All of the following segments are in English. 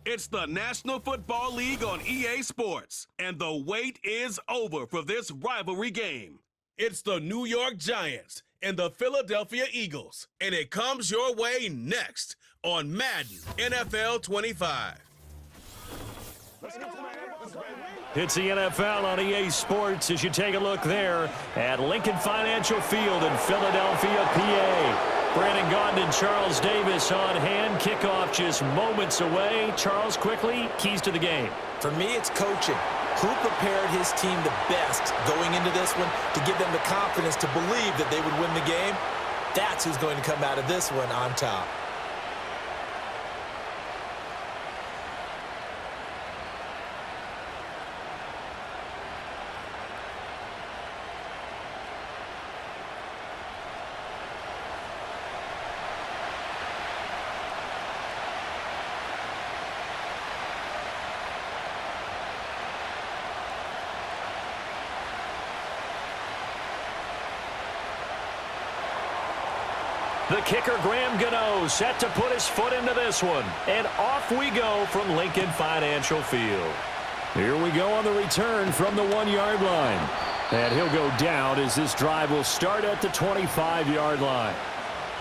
It's the National Football League on EA Sports, and the wait is over for this rivalry game. It's the New York Giants and the Philadelphia Eagles, and it comes your way next on Madden NFL 25. It's the NFL on EA Sports as you take a look there at Lincoln Financial Field in Philadelphia, PA. Brandon Gaudin and Charles Davis on hand. Kickoff just moments away. Charles, quickly, keys to the game. For me, it's coaching. Who prepared his team the best going into this one to give them the confidence to believe that they would win the game? That's who's going to come out of this one on top. The kicker, Graham Gano, set to put his foot into this one. And off we go from Lincoln Financial Field. Here we go on the return from the 1-yard line. And he'll go down as this drive will start at the 25-yard line.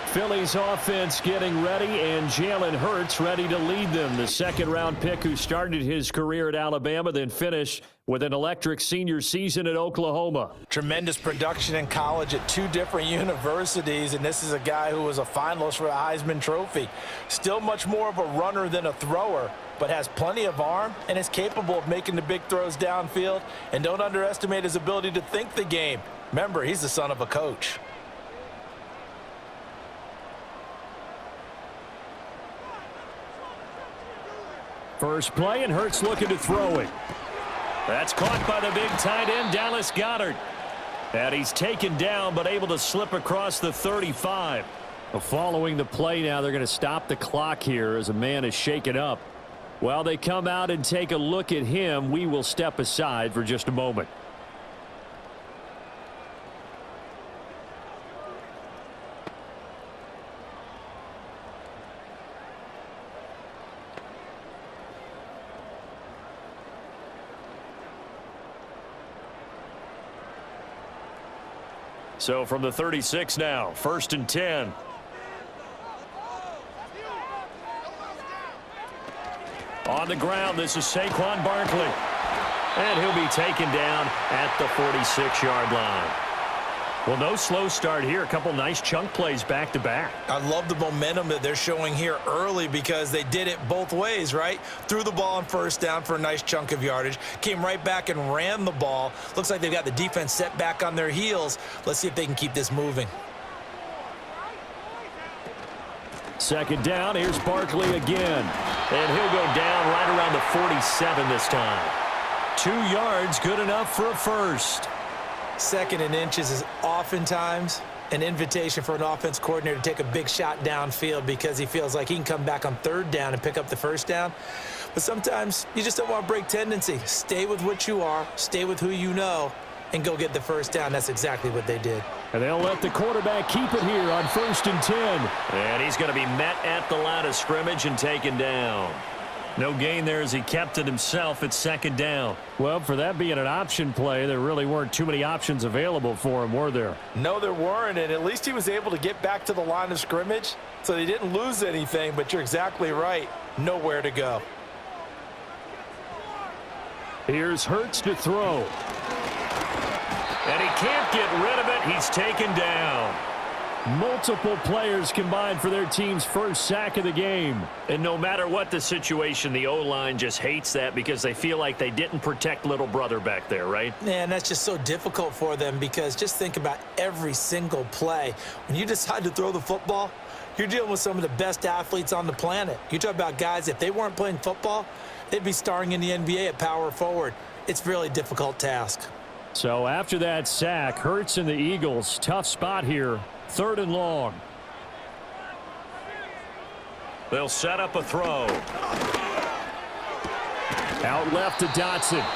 Philly's offense getting ready, and Jalen Hurts ready to lead them. The second-round pick who started his career at Alabama, then finished with an electric senior season at Oklahoma. Tremendous production in college at 2 different universities, and this is a guy who was a finalist for a Heisman Trophy. Still much more of a runner than a thrower, but has plenty of arm and is capable of making the big throws downfield. And don't underestimate his ability to think the game. Remember, he's the son of a coach. First play, and Hurts looking to throw it. That's caught by the big tight end, Dallas Goedert. And he's taken down, but able to slip across the 35. Following the play now, they're going to stop the clock here as a man is shaken up. While they come out and take a look at him, we will step aside for just a moment. So from the 36 now, 1st and 10. On the ground, this is Saquon Barkley. And he'll be taken down at the 46-yard line. Well, no slow start here. A couple nice chunk plays back-to-back. I love the momentum that they're showing here early because they did it both ways, right? Threw the ball on first down for a nice chunk of yardage. Came right back and ran the ball. Looks like they've got the defense set back on their heels. Let's see if they can keep this moving. Second down, here's Barkley again. And he'll go down right around the 47 this time. 2 yards, good enough for a first. 2nd and inches is oftentimes an invitation for an offense coordinator to take a big shot downfield because he feels like he can come back on 3rd down and pick up the first down. But sometimes you just don't want to break tendency. Stay with what you are, stay with who you know, and go get the first down. That's exactly what they did. And they'll let the quarterback keep it here on 1st and 10. And he's going to be met at the line of scrimmage and taken down. No gain there as he kept it himself at 2nd down. Well, for that being an option play, there really weren't too many options available for him, were there? No, there weren't, and at least he was able to get back to the line of scrimmage, so they didn't lose anything, but you're exactly right. Nowhere to go. Here's Hurts to throw. And he can't get rid of it. He's taken down. Multiple players combined for their team's first sack of the game. And no matter what the situation, the O-line just hates that because they feel like they didn't protect little brother back there, right? Man, that's just so difficult for them because just think about every single play. When you decide to throw the football, you're dealing with some of the best athletes on the planet. You talk about guys, if they weren't playing football, they'd be starring in the NBA at power forward. It's a really difficult task. So after that sack, Hurts and the Eagles, tough spot here. 3rd and long. They'll set up a throw. Out left to Dotson.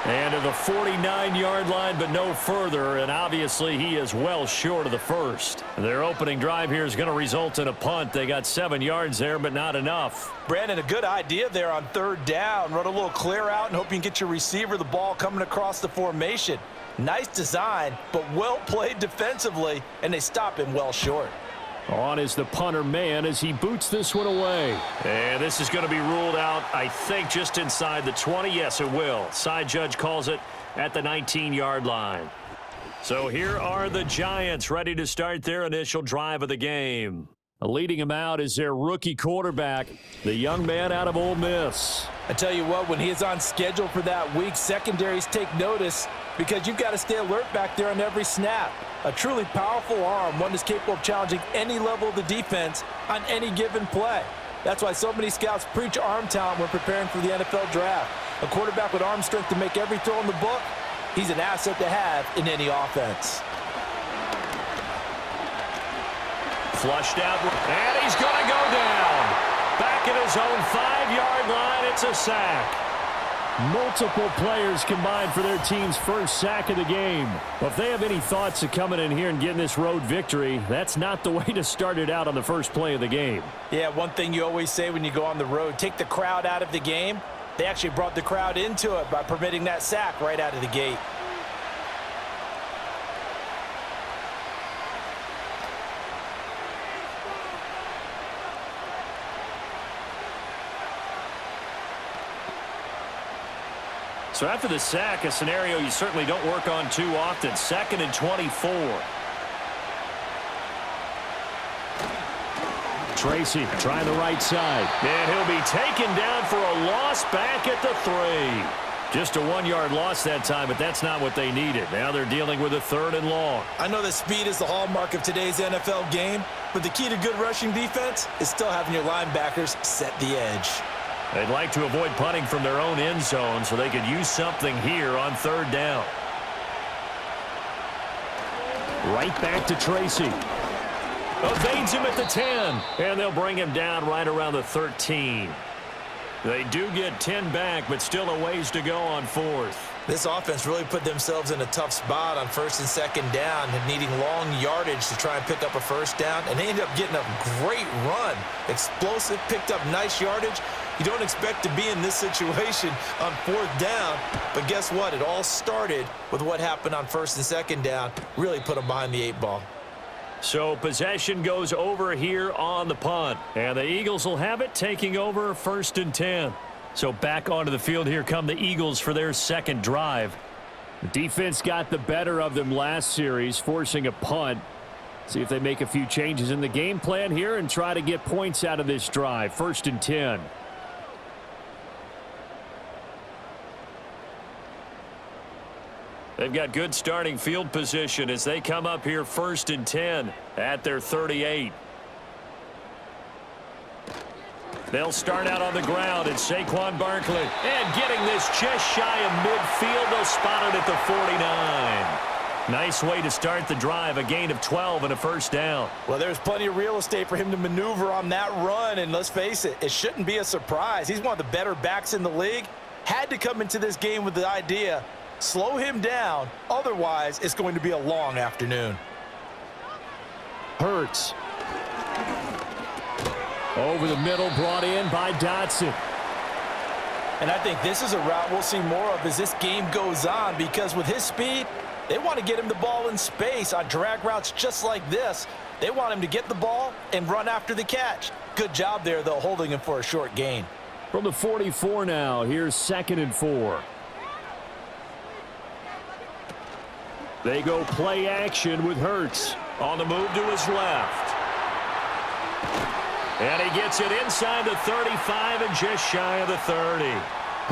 And to the 49-yard line, but no further, and obviously he is well short of the first. Their opening drive here is going to result in a punt. They got 7 yards there, but not enough. Brandon, a good idea there on third down. Run a little clear out and hope you can get your receiver the ball coming across the formation. Nice design, but well played defensively, and they stop him well short. On is the punter man as he boots this one away. And this is going to be ruled out, I think, just inside the 20. Yes, it will. Side judge calls it at the 19-yard line. So here are the Giants ready to start their initial drive of the game. Leading him out is their rookie quarterback, the young man out of Ole Miss. I tell you what, when he is on schedule for that week, secondaries take notice because you've got to stay alert back there on every snap. A truly powerful arm, one that's capable of challenging any level of the defense on any given play. That's why so many scouts preach arm talent when preparing for the NFL draft. A quarterback with arm strength to make every throw in the book, he's an asset to have in any offense. Flushed out, and he's going to go down. Back at his own 5-yard line, it's a sack. Multiple players combined for their team's first sack of the game. Well, if they have any thoughts of coming in here and getting this road victory, that's not the way to start it out on the first play of the game. Yeah, one thing you always say when you go on the road, take the crowd out of the game. They actually brought the crowd into it by permitting that sack right out of the gate. So after the sack, a scenario you certainly don't work on too often. 2nd and 24. Tracy trying the right side. And he'll be taken down for a loss back at the 3. Just a 1-yard loss that time, but that's not what they needed. Now they're dealing with a 3rd and long. I know that speed is the hallmark of today's NFL game, but the key to good rushing defense is still having your linebackers set the edge. They'd like to avoid punting from their own end zone so they could use something here on 3rd down. Right back to Tracy. Evades him at the 10. And they'll bring him down right around the 13. They do get 10 back, but still a ways to go on 4th. This offense really put themselves in a tough spot on 1st and 2nd down, needing long yardage to try and pick up a 1st down, and they ended up getting a great run. Explosive, picked up nice yardage. You don't expect to be in this situation on 4th down, but guess what? It all started with what happened on 1st and 2nd down. Really put them behind the 8 ball. So possession goes over here on the punt, and the Eagles will have it, taking over 1st and 10. So back onto the field here come the Eagles for their 2nd drive. The defense got the better of them last series, forcing a punt. See if they make a few changes in the game plan here and try to get points out of this drive. 1st and 10. They've got good starting field position as they come up here 1st and 10 at their 38. They'll start out on the ground. It's Saquon Barkley. And getting this just shy of midfield. They'll spot it at the 49. Nice way to start the drive. A gain of 12 and a 1st down. Well, there's plenty of real estate for him to maneuver on that run. And let's face it, it shouldn't be a surprise. He's one of the better backs in the league. Had to come into this game with the idea, slow him down. Otherwise, it's going to be a long afternoon. Hurts. Over the middle, brought in by Dotson. And I think this is a route we'll see more of as this game goes on, because with his speed, they want to get him the ball in space on drag routes just like this. They want him to get the ball and run after the catch. Good job there, though, holding him for a short gain. From the 44 now, here's 2nd and 4. They go play action with Hurts. On the move to his left. And he gets it inside the 35 and just shy of the 30.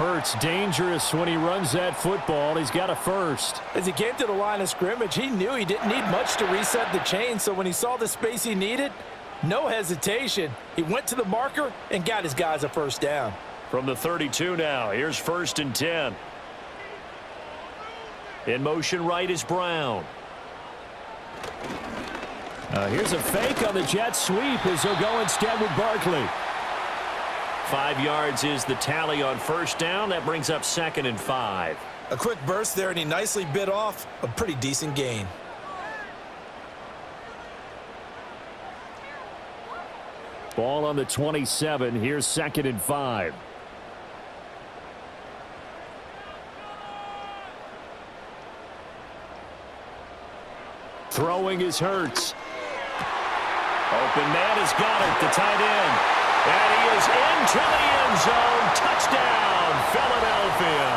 Hurts dangerous when he runs that football. He's got a 1st. As he came to the line of scrimmage, he knew he didn't need much to reset the chain. So when he saw the space he needed, no hesitation. He went to the marker and got his guys a 1st down. From the 32 now, here's 1st and 10. In motion right is Brown. Here's a fake on the jet sweep as they'll go instead with Barkley. 5 yards is the tally on 1st down. That brings up 2nd and 5. A quick burst there, and he nicely bit off a pretty decent gain. Ball on the 27. Here's 2nd and 5. Throwing is Hurts. Open man has got it, the tight end. And he is into the end zone. Touchdown, Philadelphia.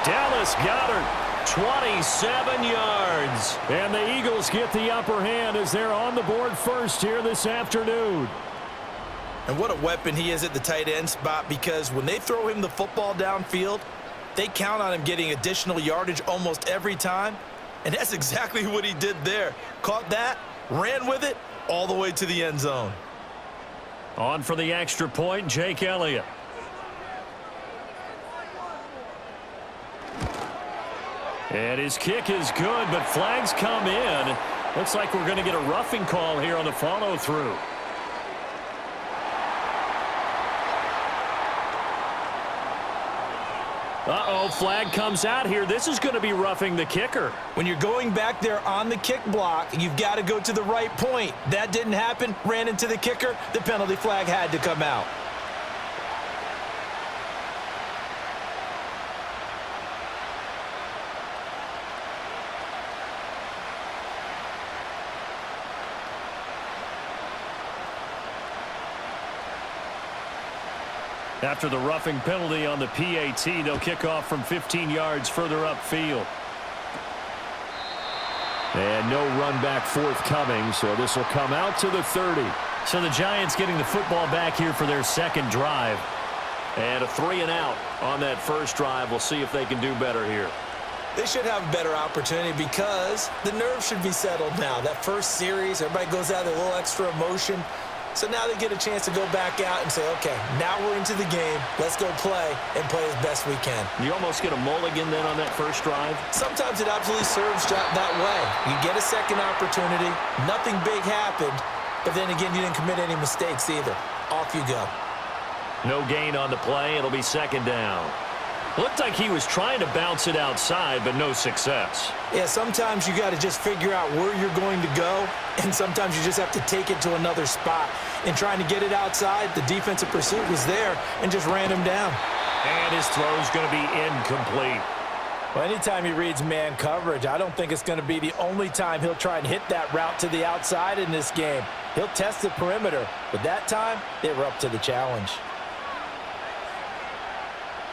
Dallas Goedert, 27 yards. And the Eagles get the upper hand as they're on the board first here this afternoon. And what a weapon he is at the tight end spot, because when they throw him the football downfield, they count on him getting additional yardage almost every time. And that's exactly what he did there. Caught that, ran with it, all the way to the end zone. On for the extra point, Jake Elliott. And his kick is good, but flags come in. Looks like we're going to get a roughing call here on the follow-through. Uh-oh, flag comes out here. This is going to be roughing the kicker. When you're going back there on the kick block, you've got to go to the right point. That didn't happen, ran into the kicker. The penalty flag had to come out. After the roughing penalty on the PAT, they'll kick off from 15 yards further upfield. And no run back forthcoming, so this will come out to the 30. So the Giants getting the football back here for their second drive. And a 3-and-out on that first drive. We'll see if they can do better here. They should have a better opportunity because the nerves should be settled now. That first series, everybody goes out with a little extra emotion. So now they get a chance to go back out and say, okay, now we're into the game. Let's go play and play as best we can. You almost get a mulligan then on that first drive? Sometimes it absolutely serves that way. You get a second opportunity. Nothing big happened. But then again, you didn't commit any mistakes either. Off you go. No gain on the play. It'll be 2nd down. Looked like he was trying to bounce it outside, but no success. Yeah, sometimes you got to just figure out where you're going to go, and sometimes you just have to take it to another spot. And trying to get it outside, the defensive pursuit was there and just ran him down. And his throw's going to be incomplete. Well, anytime he reads man coverage, I don't think it's going to be the only time he'll try and hit that route to the outside in this game. He'll test the perimeter, but that time, they were up to the challenge.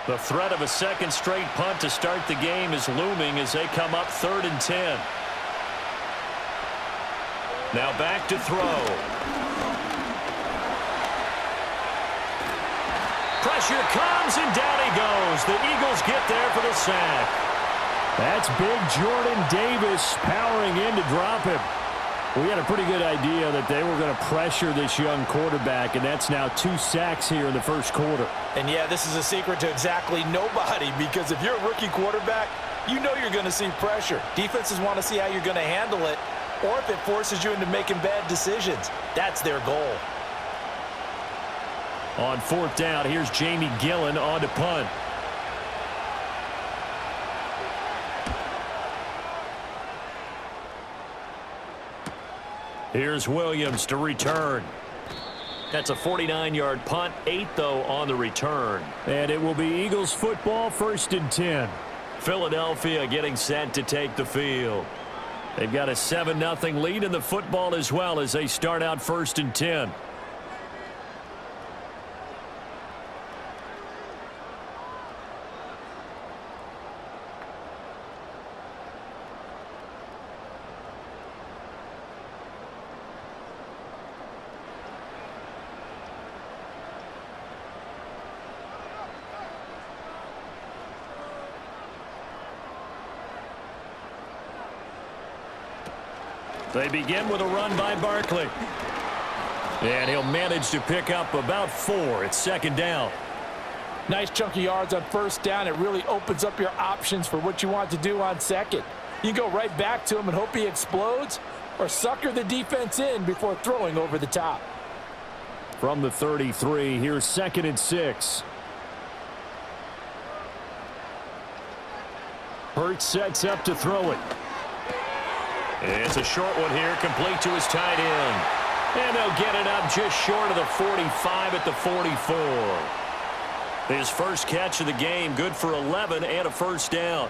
The threat of a second straight punt to start the game is looming as they come up 3rd and 10. Now back to throw. Pressure comes, and down he goes. The Eagles get there for the sack. That's big Jordan Davis powering in to drop him. We had a pretty good idea that they were going to pressure this young quarterback, and that's now 2 sacks here in the first quarter. And, yeah, this is a secret to exactly nobody, because if you're a rookie quarterback, you know you're going to see pressure. Defenses want to see how you're going to handle it, or if it forces you into making bad decisions. That's their goal. On 4th down, here's Jamie Gillen on to punt. Here's Williams to return. That's a 49-yard punt, 8 though on the return. And it will be Eagles football, 1st and 10. Philadelphia getting set to take the field. They've got a 7-0 lead in the football as well as they start out 1st and 10. They begin with a run by Barkley. And he'll manage to pick up about 4. It's 2nd down. Nice chunky yards on 1st down. It really opens up your options for what you want to do on 2nd. You can go right back to him and hope he explodes, or sucker the defense in before throwing over the top. From the 33, here's 2nd and 6. Hurts sets up to throw it. It's a short one here, complete to his tight end. And they'll get it up just short of the 45 at the 44. His first catch of the game, good for 11 and a first down.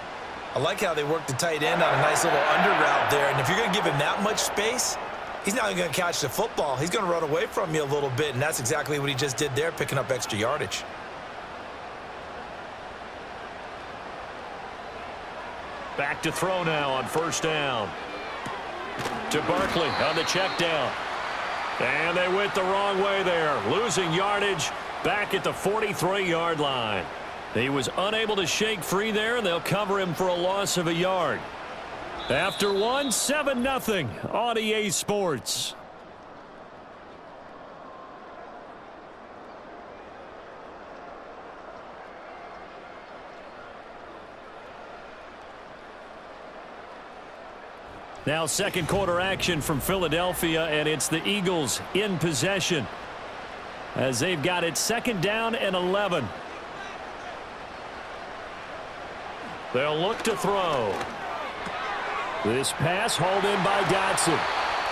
I like how they work the tight end on a nice little under route there. And if you're going to give him that much space, he's not going to catch the football. He's going to run away from you a little bit, and that's exactly what he just did there, picking up extra yardage. Back to throw now on first down. To Barkley on the check down. And they went the wrong way there, losing yardage back at the 43-yard line. He was unable to shake free there, and they'll cover him for a loss of a yard. After one, 7-0 on EA Sports. Now second quarter action from Philadelphia, and it's the Eagles in possession as they've got it second down and 11. They'll look to throw. This pass hauled in by Dotson.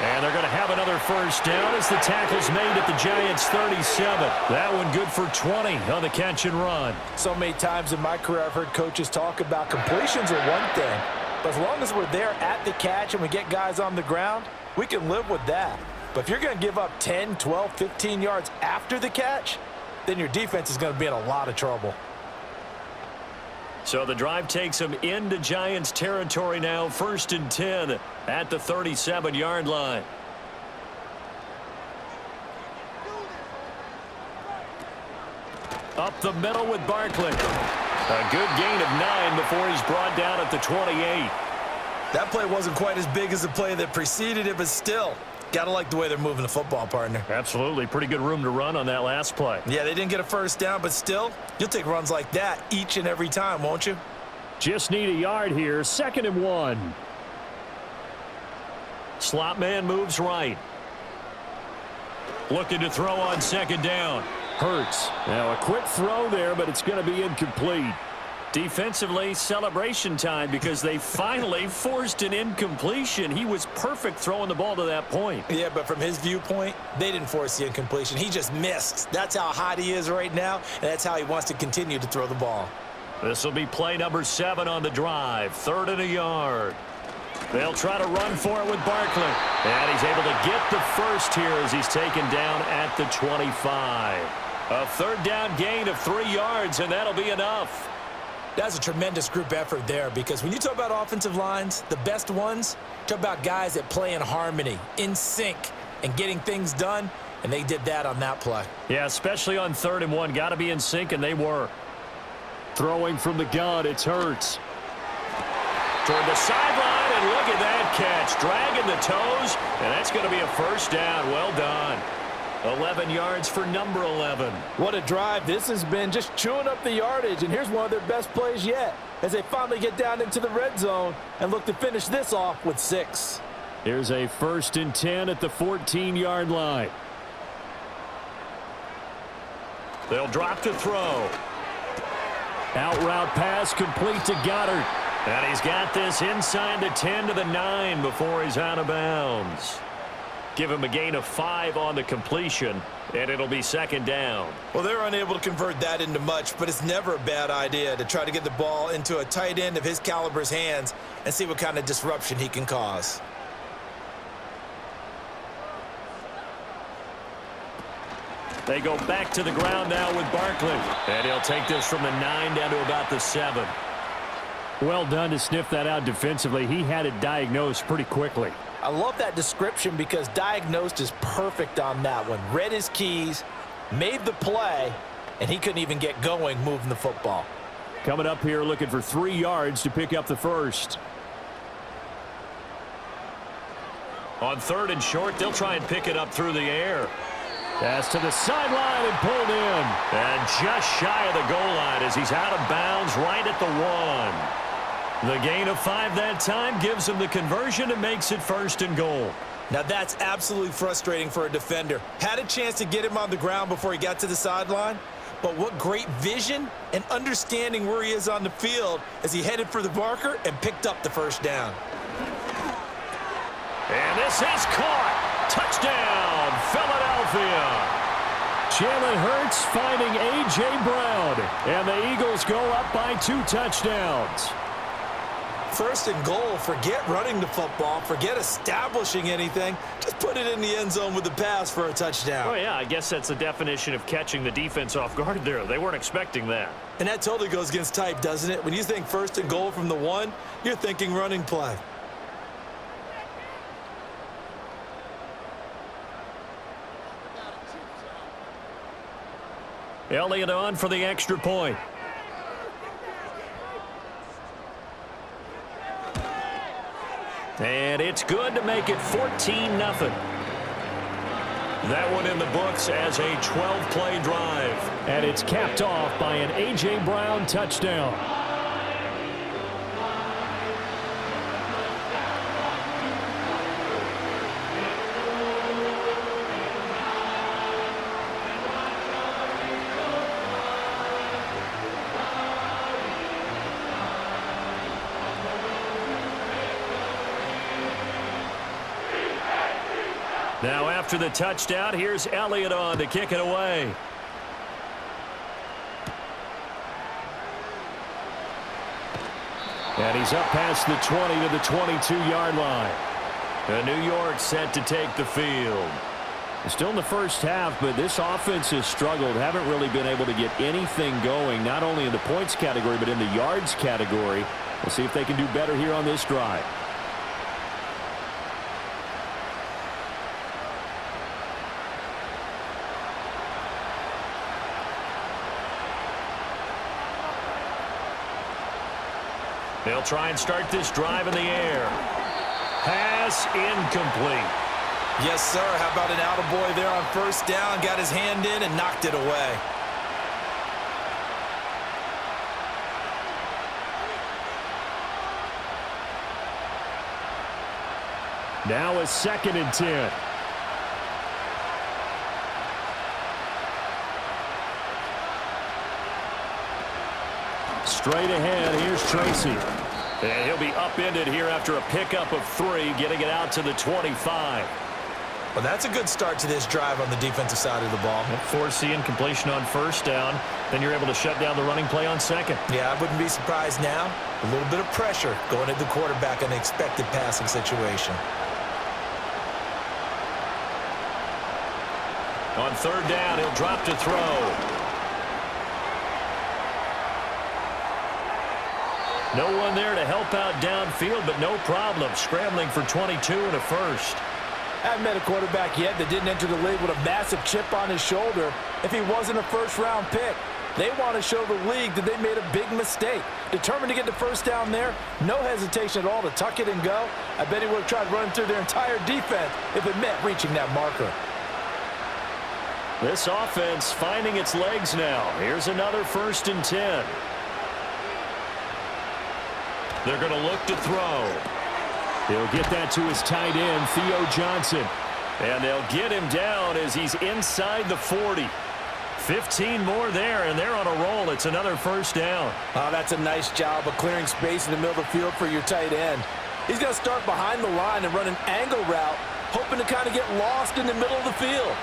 And they're going to have another first down as the tackle's made at the Giants' 37. That one good for 20 on the catch and run. So many times in my career I've heard coaches talk about completions are one thing. But as long as we're there at the catch and we get guys on the ground, we can live with that. But if you're going to give up 10, 12, 15 yards after the catch, then your defense is going to be in a lot of trouble. So the drive takes them into Giants territory now, 1st and 10 at the 37-yard line. Up the middle with Barkley. A good gain of 9 before he's brought down at the 28. That play wasn't quite as big as the play that preceded it, but still, gotta like the way they're moving the football, partner. Absolutely. Pretty good room to run on that last play. Yeah, they didn't get a first down, but still, you'll take runs like that each and every time, won't you? Just need a yard here. 2nd and 1. Slot man moves right. Looking to throw on 2nd down. Hurts. Now a quick throw there, but it's going to be incomplete. Defensively, celebration time because they finally forced an incompletion. He was perfect throwing the ball to that point. Yeah, but from his viewpoint, they didn't force the incompletion. He just missed. That's how hot he is right now, and that's how he wants to continue to throw the ball. This will be play number 7 on the drive. 3rd and a yard. They'll try to run for it with Barkley. And he's able to get the first here as he's taken down at the 25. A 3rd down gain of 3 yards, and that'll be enough. That's a tremendous group effort there because when you talk about offensive lines, the best ones, talk about guys that play in harmony, in sync, and getting things done, and they did that on that play. Yeah, especially on 3rd and 1. Got to be in sync, and they were. Throwing from the gun, it's Hurts. Toward the sideline, and look at that catch. Dragging the toes, and that's going to be a first down. Well done. 11 yards for number 11. What a drive. This has been just chewing up the yardage, and here's one of their best plays yet as they finally get down into the red zone and look to finish this off with 6. Here's a 1st and 10 at the 14-yard line. They'll drop to throw. Out route pass complete to Goddard. And he's got this inside the 10 to the 9 before he's out of bounds. Give him a gain of 5 on the completion, and it'll be 2nd down. Well, they're unable to convert that into much, but it's never a bad idea to try to get the ball into a tight end of his caliber's hands and see what kind of disruption he can cause. They go back to the ground now with Barkley. And he'll take this from the 9 down to about the 7. Well done to sniff that out defensively. He had it diagnosed pretty quickly. I love that description because diagnosed is perfect on that one. Read his keys, made the play, and he couldn't even get going moving the football. Coming up here looking for 3 yards to pick up the first. On 3rd and short, they'll try and pick it up through the air. Pass to the sideline and pulled in. And just shy of the goal line as he's out of bounds right at the 1. The gain of 5 that time gives him the conversion and makes it 1st and goal. Now that's absolutely frustrating for a defender. Had a chance to get him on the ground before he got to the sideline, but what great vision and understanding where he is on the field as he headed for the marker and picked up the first down. And this is caught. Touchdown, Philadelphia. Jalen Hurts finding A.J. Brown, and the Eagles go up by 2 touchdowns. First and goal, forget running the football, forget establishing anything. Just put it in the end zone with the pass for a touchdown. Oh, yeah, I guess that's the definition of catching the defense off guard there. They weren't expecting that. And that totally goes against type, doesn't it? When you think first and goal from the 1, you're thinking running play. Elliott on for the extra point. And it's good to make it 14-0. That one in the books as a 12-play drive. And it's capped off by an A.J. Brown touchdown. Now after the touchdown, here's Elliott on to kick it away. And he's up past the 20 to the 22-yard line. And New York set to take the field. Still in the first half, but this offense has struggled. Haven't really been able to get anything going, not only in the points category, but in the yards category. We'll see if they can do better here on this drive. They'll try and start this drive in the air. Pass incomplete. Yes, sir. How about an attaboy there on first down? Got his hand in and knocked it away. Now a 2nd and 10. Straight ahead, here's Tracy. And he'll be upended here after a pickup of 3, getting it out to the 25. Well, that's a good start to this drive on the defensive side of the ball. Foreseeing completion on first down. Then you're able to shut down the running play on 2nd. Yeah, I wouldn't be surprised now. A little bit of pressure going at the quarterback in an expected passing situation. On 3rd down, he'll drop to throw. No one there to help out downfield, but no problem. Scrambling for 22 and a first. I haven't met a quarterback yet that didn't enter the league with a massive chip on his shoulder if he wasn't a first-round pick. They want to show the league that they made a big mistake. Determined to get the first down there, no hesitation at all to tuck it and go. I bet he would have tried running through their entire defense if it meant reaching that marker. This offense finding its legs now. Here's another 1st and 10. They're going to look to throw. He'll get that to his tight end, Theo Johnson. And they'll get him down as he's inside the 40. 15 more there, and they're on a roll. It's another first down. Oh, that's a nice job of clearing space in the middle of the field for your tight end. He's going to start behind the line and run an angle route, hoping to kind of get lost in the middle of the field.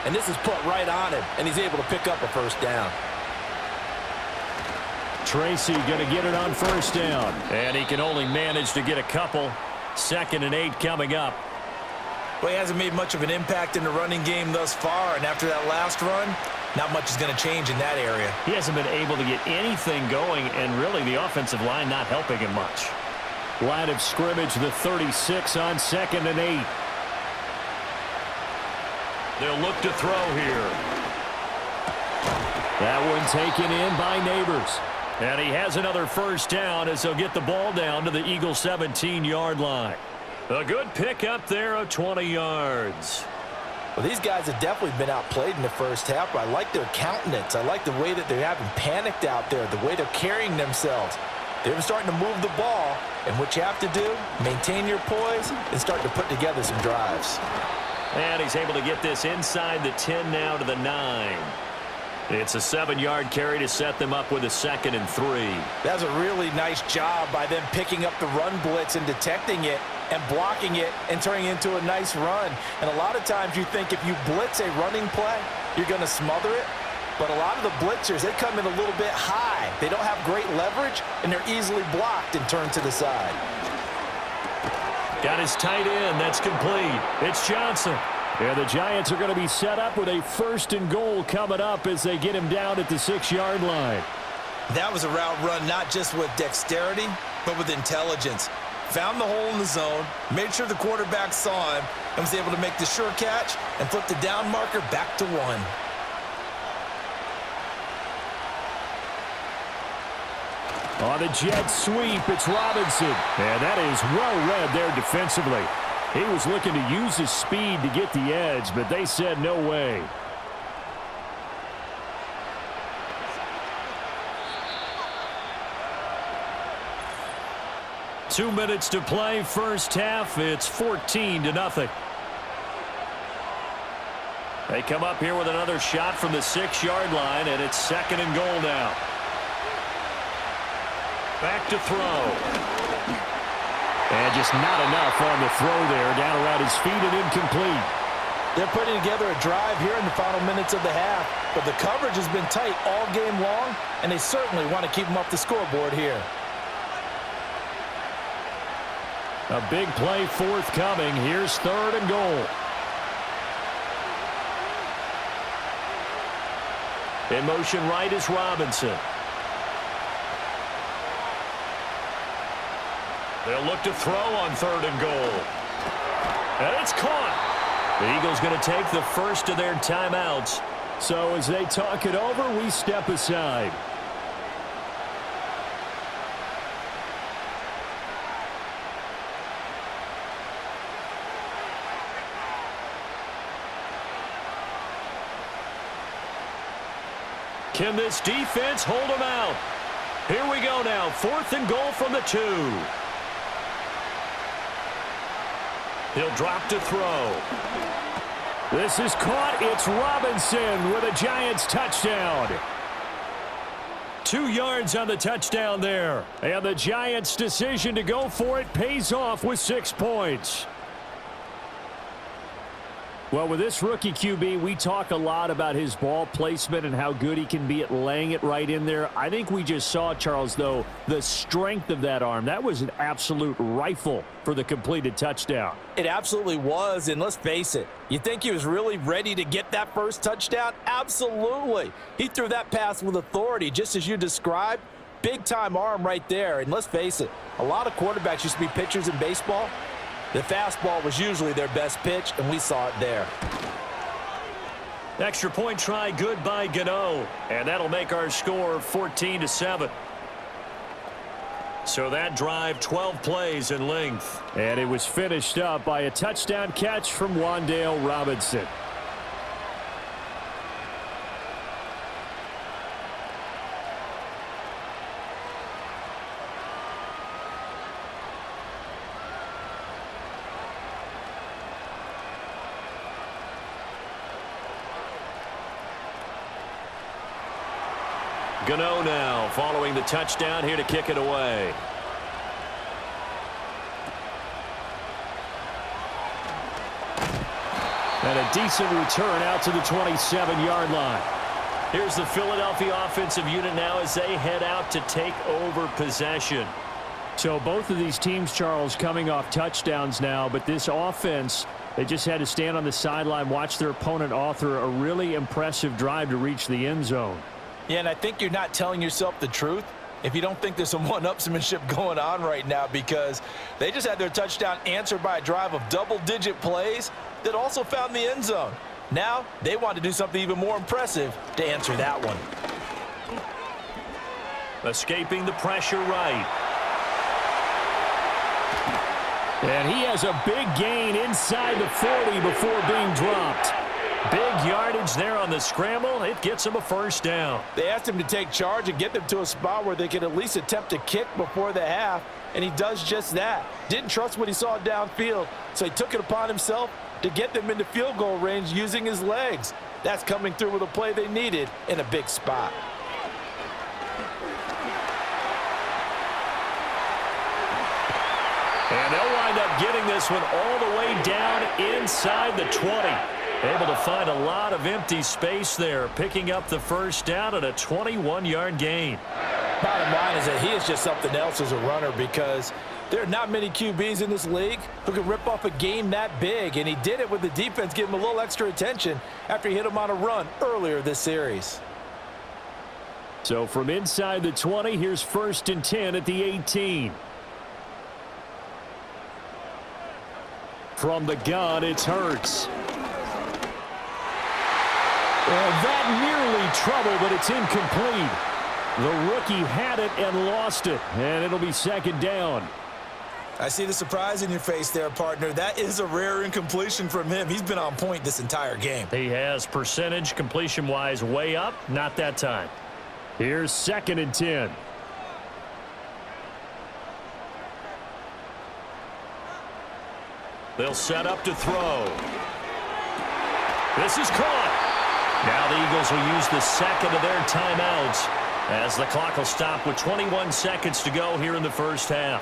And this is put right on him, and he's able to pick up a first down. Tracy going to get it on first down. And he can only manage to get a couple. 2nd and 8 coming up. Well, he hasn't made much of an impact in the running game thus far, and after that last run, not much is going to change in that area. He hasn't been able to get anything going, and really the offensive line not helping him much. Line of scrimmage, the 36 on 2nd and 8. They'll look to throw here. That one taken in by Neighbors. And he has another first down as they'll get the ball down to the Eagles' 17-yard line. A good pick up there of 20 yards. Well, these guys have definitely been outplayed in the first half, but I like their countenance. I like the way that they haven't panicked out there, the way they're carrying themselves. They're starting to move the ball, and what you have to do, maintain your poise and start to put together some drives. And he's able to get this inside the 10 now to the 9. It's a 7-yard carry to set them up with a 2nd and 3. That's a really nice job by them picking up the run blitz and detecting it and blocking it and turning it into a nice run. And a lot of times you think if you blitz a running play, you're going to smother it. But a lot of the blitzers, they come in a little bit high. They don't have great leverage, and they're easily blocked and turned to the side. Got his tight end. That's complete. It's Johnson. Yeah, the Giants are going to be set up with a 1st and goal coming up as they get him down at the 6-yard line. That was a route run not just with dexterity, but with intelligence. Found the hole in the zone, made sure the quarterback saw him, and was able to make the sure catch and flip the down marker back to 1. On the jet sweep, it's Robinson. And that is well read there defensively. He was looking to use his speed to get the edge, but they said no way. Two minutes to play, first half. It's 14-0. They come up here with another shot from the 6-yard line, and it's 2nd and goal now. Back to throw. And just not enough on the throw there. Down around his feet and incomplete. They're putting together a drive here in the final minutes of the half, but the coverage has been tight all game long, and they certainly want to keep them off the scoreboard here. A big play forthcoming. Here's 3rd and goal. In motion right is Robinson. They'll look to throw on 3rd and goal. And it's caught. The Eagles going to take the first of their timeouts. So as they talk it over, we step aside. Can this defense hold them out? Here we go now. 4th and goal from the 2. He'll drop to throw. This is caught. It's Robinson with a Giants touchdown. 2 yards on the touchdown there. And the Giants' decision to go for it pays off with 6 points. Well, with this rookie QB, we talk a lot about his ball placement and how good he can be at laying it right in there. I think we just saw, Charles, though, the strength of that arm. That was an absolute rifle for the completed touchdown. It absolutely was, and let's face it, you think he was really ready to get that first touchdown? Absolutely. He threw that pass with authority, just as you described. Big-time arm right there, and let's face it, a lot of quarterbacks used to be pitchers in baseball. The fastball was usually their best pitch, and we saw it there. Extra point try good by Gano, and that'll make our score 14-7. So that drive, 12 plays in length. And it was finished up by a touchdown catch from Wan'Dale Robinson. Gano now following the touchdown here to kick it away. And a decent return out to the 27-yard line. Here's the Philadelphia offensive unit now as they head out to take over possession. So both of these teams, Charles, coming off touchdowns now, but this offense, they just had to stand on the sideline, watch their opponent author a really impressive drive to reach the end zone. Yeah, and I think you're not telling yourself the truth if you don't think there's some one-upsmanship going on right now, because they just had their touchdown answered by a drive of double-digit plays that also found the end zone. Now they want to do something even more impressive to answer that one. Escaping the pressure right. And he has a big gain inside the 40 before being dropped. Big yardage there on the scramble. It gets him a first down. They asked him to take charge and get them to a spot where they could at least attempt a kick before the half, and he does just that. Didn't trust what he saw downfield, so he took it upon himself to get them into field goal range using his legs. That's coming through with a play they needed in a big spot. And they'll wind up getting this one all the way down inside the 20. Able to find a lot of empty space there, picking up the first down at a 21-yard gain. Bottom line is that he is just something else as a runner, because there are not many QBs in this league who can rip off a game that big, and he did it with the defense giving him a little extra attention after he hit him on a run earlier this series. So from inside the 20, here's 1st and 10 at the 18. From the gun, it's Hurts. Well, that nearly trouble, but it's incomplete. The rookie had it and lost it, and it'll be 2nd down. I see the surprise in your face there, partner. That is a rare incompletion from him. He's been on point this entire game. He has percentage completion-wise way up, not that time. Here's 2nd and 10. They'll set up to throw. This is caught. Now the Eagles will use the second of their timeouts as the clock will stop with 21 seconds to go here in the first half.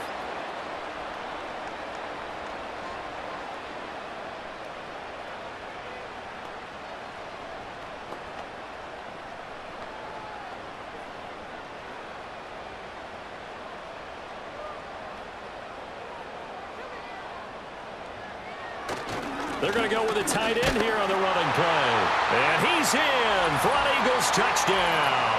They're going to go with a tight end here on the running play. And he's in for an Eagles touchdown.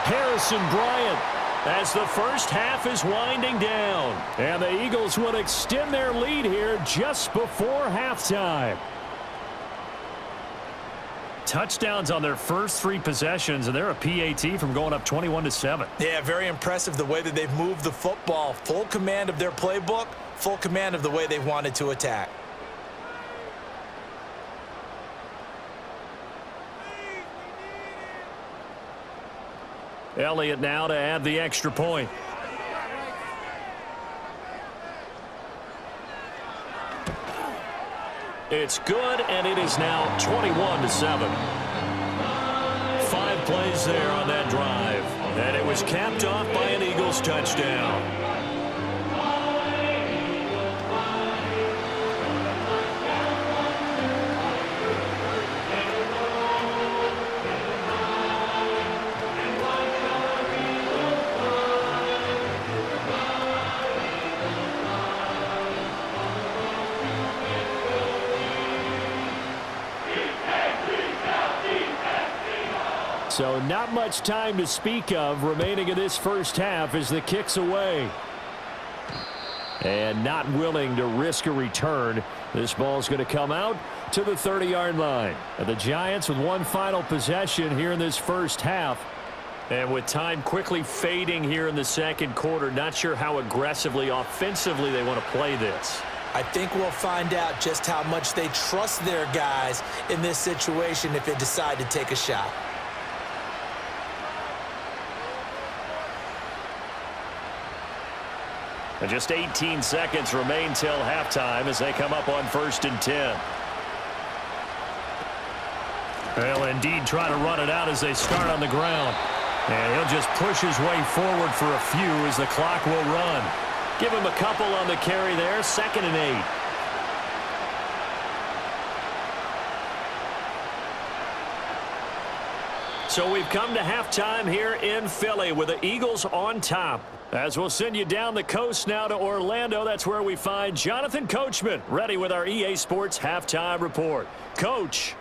Harrison Bryant, as the first half is winding down. And the Eagles will extend their lead here just before halftime. Touchdowns on their first 3 possessions, and they're a PAT from going up 21-7. Yeah, very impressive the way that they've moved the football. Full command of their playbook, full command of the way they wanted to attack. Elliott now to add the extra point. It's good, and it is now 21-7. 5 plays there on that drive, and it was capped off by an Eagles touchdown. So not much time to speak of remaining in this first half as the kick's away. And not willing to risk a return. This ball's going to come out to the 30-yard line. And the Giants with one final possession here in this first half. And with time quickly fading here in the second quarter, not sure how aggressively, offensively they want to play this. I think we'll find out just how much they trust their guys in this situation if they decide to take a shot. And just 18 seconds remain till halftime as they come up on 1st and 10. They'll indeed try to run it out as they start on the ground. And he'll just push his way forward for a few as the clock will run. Give him a couple on the carry there, 2nd and 8. So we've come to halftime here in Philly with the Eagles on top. As we'll send you down the coast now to Orlando, that's where we find Jonathan Coachman ready with our EA Sports Halftime Report. Coach.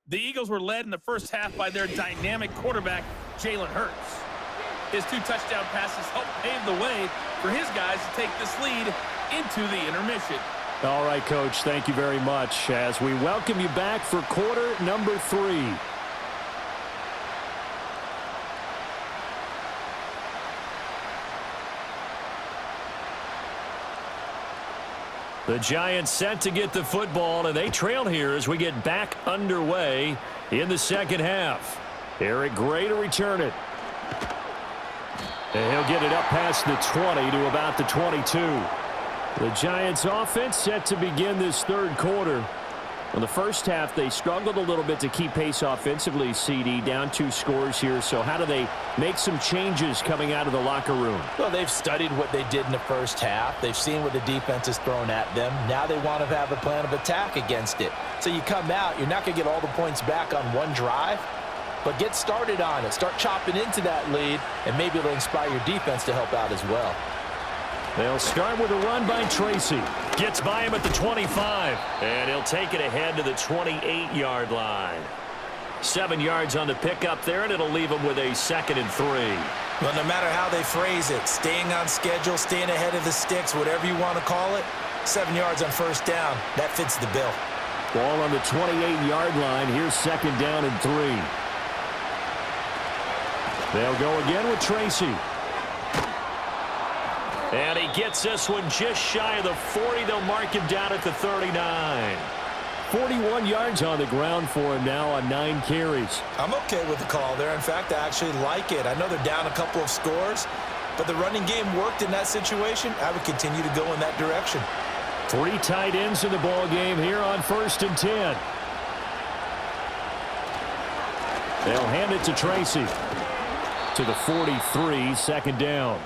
The Eagles were led in the first half by their dynamic quarterback, Jalen Hurts. His 2 touchdown passes helped pave the way for his guys to take this lead into the intermission. All right, Coach, thank you very much as we welcome you back for quarter number 3. The Giants set to get the football, and they trail here as we get back underway in the second half. Eric Gray to return it. And he'll get it up past the 20 to about the 22. The Giants offense set to begin this third quarter. In the first half, they struggled a little bit to keep pace offensively, CD, down 2 scores here. So how do they make some changes coming out of the locker room? Well, they've studied what they did in the first half. They've seen what the defense has thrown at them. Now they want to have a plan of attack against it. So you come out, you're not going to get all the points back on one drive, but get started on it. Start chopping into that lead, and maybe it'll inspire your defense to help out as well. They'll start with a run by Tracy. Gets by him at the 25. And he'll take it ahead to the 28-yard line. 7 yards on the pickup there, and it'll leave him with a 2nd and 3. Well, no matter how they phrase it, staying on schedule, staying ahead of the sticks, whatever you want to call it, 7 yards on first down, that fits the bill. Ball on the 28-yard line. Here's 2nd down and 3. They'll go again with Tracy. And he gets this one just shy of the 40. They'll mark him down at the 39. 41 yards on the ground for him now on 9 carries. I'm okay with the call there. In fact, I actually like it. I know they're down a couple of scores, but the running game worked in that situation. I would continue to go in that direction. 3 tight ends in the ball game here on 1st and 10. They'll hand it to Tracy. To the 43, 2nd down.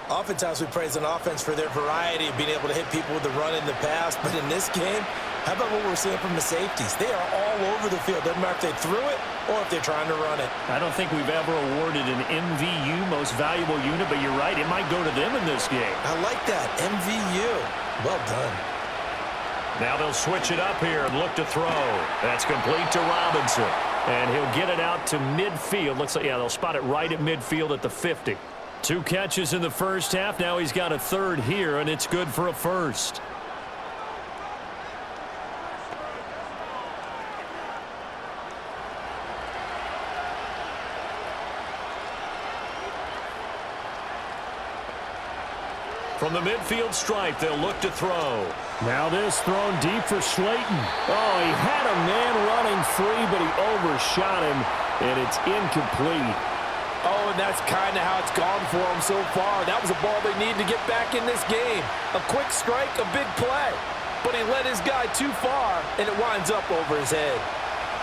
Oftentimes we praise an offense for their variety of being able to hit people with the run in the past, but in this game, how about what we're seeing from the safeties? They are all over the field. Doesn't matter if they threw it or if they're trying to run it. I don't think we've ever awarded an MVU, most valuable unit, but you're right, it might go to them in this game. I like that, MVU. Well done. Now they'll switch it up here and look to throw. That's complete to Robinson. And he'll get it out to midfield. Looks like, yeah, they'll spot it right at midfield at the 50. 2 catches in the first half. Now he's got a 3rd here, and it's good for a 1st. From the midfield stripe, they'll look to throw. Now this thrown deep for Slayton. Oh, he had a man running free, but he overshot him, and it's incomplete. Oh, and that's kind of how it's gone for them so far. That was a ball they need to get back in this game. A quick strike, a big play. But he led his guy too far, and it winds up over his head.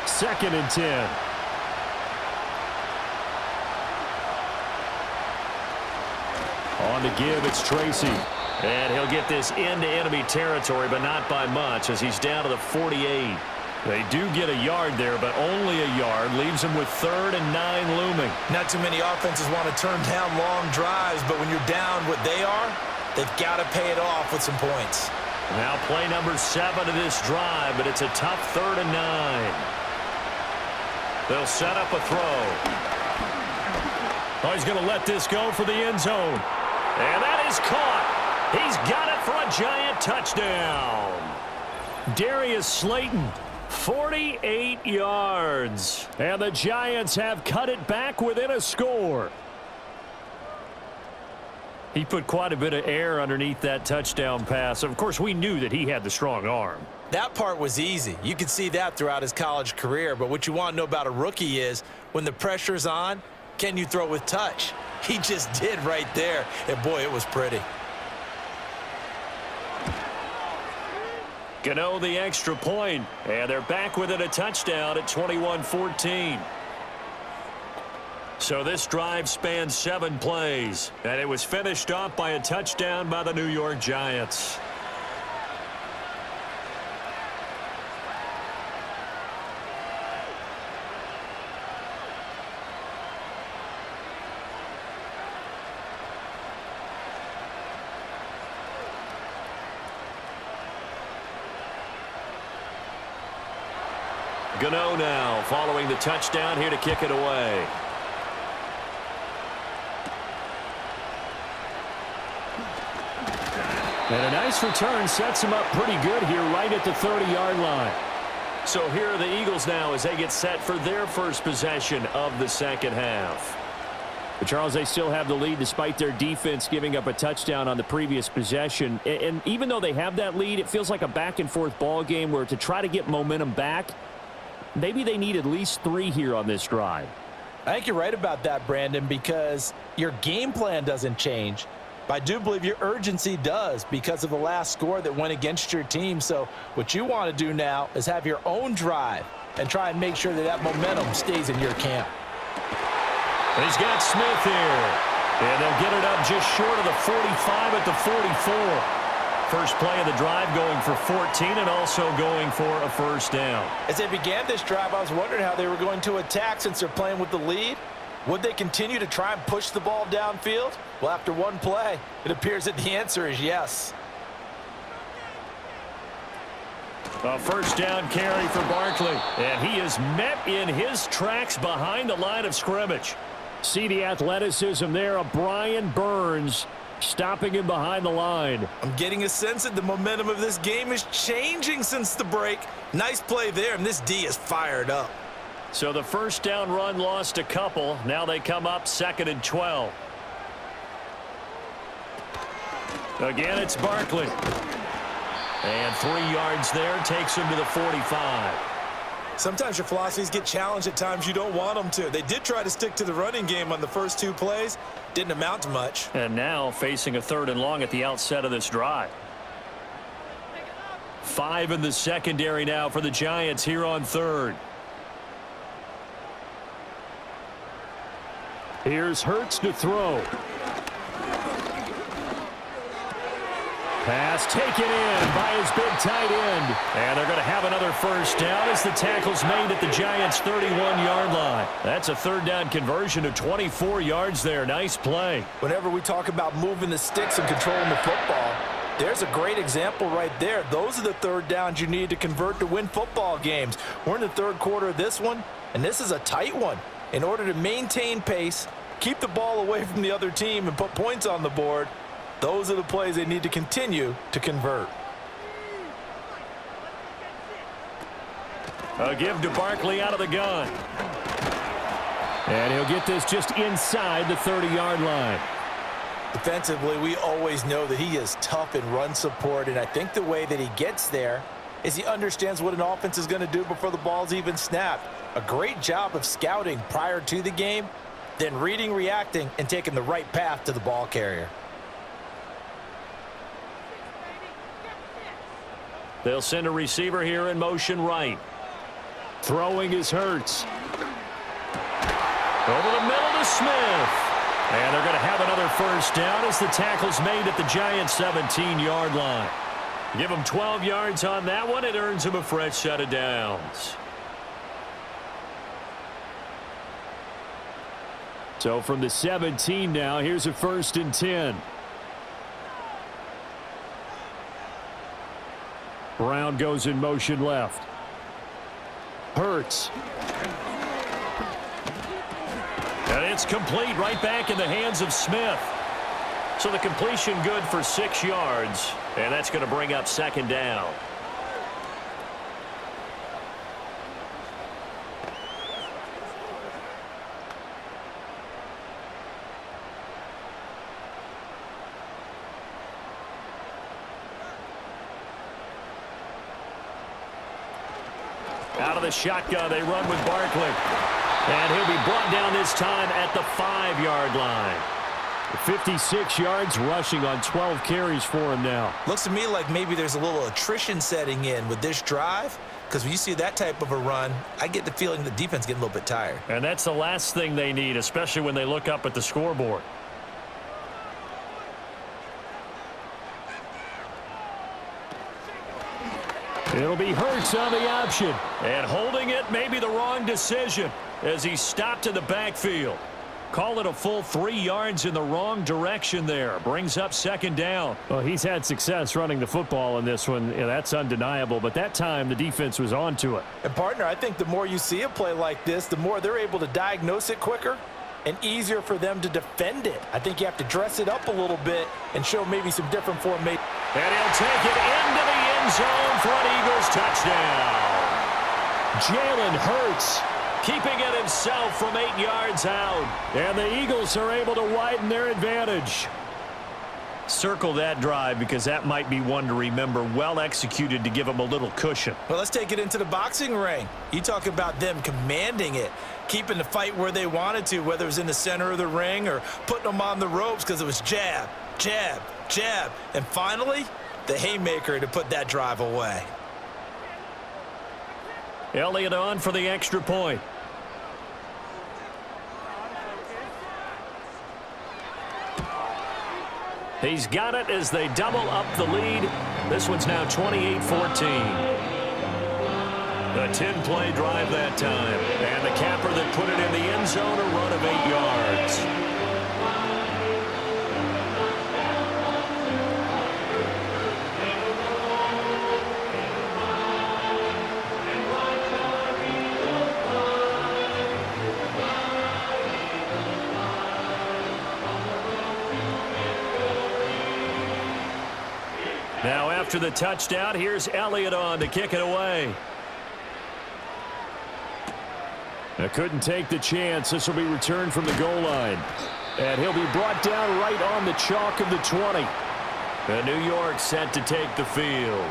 2nd and 10. On the give, it's Tracy. And he'll get this into enemy territory, but not by much as he's down to the 48. They do get a yard there, but only a yard. Leaves them with 3rd and 9 looming. Not too many offenses want to turn down long drives, but when you're down what they are, they've got to pay it off with some points. Now play number 7 of this drive, but it's a tough 3rd and 9. They'll set up a throw. Oh, he's going to let this go for the end zone. And that is caught. He's got it for a Giant touchdown. Darius Slayton, 48 yards. And the Giants have cut it back within a score. He put quite a bit of air underneath that touchdown pass. Of course, we knew that he had the strong arm. That part was easy. You could see that throughout his college career. But what you want to know about a rookie is when the pressure's on, can you throw with touch? He just did right there. And, boy, it was pretty. Gano the extra point, and they're back within a touchdown at 21-14. So this drive spans 7 plays, and it was finished off by a touchdown by the New York Giants. Gano now following the touchdown here to kick it away. And a nice return sets him up pretty good here right at the 30-yard line. So here are the Eagles now as they get set for their first possession of the second half. But Charles, they still have the lead despite their defense giving up a touchdown on the previous possession. And even though they have that lead, it feels like a back-and-forth ball game where to try to get momentum back, maybe they need at least 3 here on this drive. I think you're right about that, Brandon, because your game plan doesn't change. But I do believe your urgency does because of the last score that went against your team. So what you want to do now is have your own drive and try and make sure that that momentum stays in your camp. He's got Smith here. And they'll get it up just short of the 45 at the 44. First play of the drive going for 14 and also going for a first down. As they began this drive, I was wondering how they were going to attack since they're playing with the lead. Would they continue to try and push the ball downfield? Well, after one play, it appears that the answer is yes. A first down carry for Barkley. And he is met in his tracks behind the line of scrimmage. See the athleticism there of Brian Burns stopping him behind the line. I'm getting a sense that the momentum of this game is changing since the break. Nice play there, and this D is fired up. So the first down run lost a couple. Now they come up 2nd and 12. Again, it's Barkley. And 3 yards there takes him to the 45. Sometimes your philosophies get challenged at times you don't want them to. They did try to stick to the running game on the first 2 plays. Didn't amount to much. And now facing a 3rd and long at the outset of this drive. 5 in the secondary now for the Giants here on 3rd. Here's Hurts to throw. Pass taken in by his big tight end. And they're going to have another first down as the tackle's made at the Giants' 31-yard line. That's a 3rd down conversion of 24 yards there. Nice play. Whenever we talk about moving the sticks and controlling the football, there's a great example right there. Those are the 3rd downs you need to convert to win football games. We're in the 3rd quarter of this one, and this is a tight one. In order to maintain pace, keep the ball away from the other team, and put points on the board, those are the plays they need to continue to convert. A give to Barkley out of the gun. And he'll get this just inside the 30-yard line. Defensively, we always know that he is tough in run support, and I think the way that he gets there is he understands what an offense is going to do before the ball's even snapped. A great job of scouting prior to the game, then reading, reacting, and taking the right path to the ball carrier. They'll send a receiver here in motion right. Throwing is Hurts. Over the middle to Smith. And they're going to have another first down as the tackle's made at the Giants' 17-yard line. Give them 12 yards on that one. It earns them a fresh set of downs. So from the 17 now, here's a 1st and 10. Brown goes in motion left. Hurts. And it's complete right back in the hands of Smith. So the completion good for 6 yards. And that's going to bring up 2nd down. Out of the shotgun, they run with Barkley. And he'll be brought down this time at the 5-yard line. 56 yards rushing on 12 carries for him now. Looks to me like maybe there's a little attrition setting in with this drive, because when you see that type of a run, I get the feeling the defense getting a little bit tired. And that's the last thing they need, especially when they look up at the scoreboard. It'll be Hurts on the option. And holding it may be the wrong decision as he stopped in the backfield. Call it a full 3 yards in the wrong direction there. Brings up 2nd down. Well, he's had success running the football in this one. Yeah, that's undeniable. But that time, the defense was onto it. And, partner, I think the more you see a play like this, the more they're able to diagnose it quicker and easier for them to defend it. I think you have to dress it up a little bit and show maybe some different formation. And he'll take it into the end zone for an Eagles touchdown. Jalen Hurts keeping it himself from 8 yards out. And the Eagles are able to widen their advantage. Circle that drive because that might be one to remember. Well executed to give them a little cushion. Well, let's take it into the boxing ring. You talk about them commanding it, keeping the fight where they wanted to, whether it was in the center of the ring or putting them on the ropes because it was jab, jab, jab, and finally, the haymaker to put that drive away. Elliott on for the extra point. He's got it as they double up the lead. This one's now 28-14. A 10-play drive that time. And the capper that put it in the end zone, a run of 8 yards. Now after the touchdown, here's Elliott on to kick it away. Now couldn't take the chance. This will be returned from the goal line. And he'll be brought down right on the chalk of the 20. And New York set to take the field.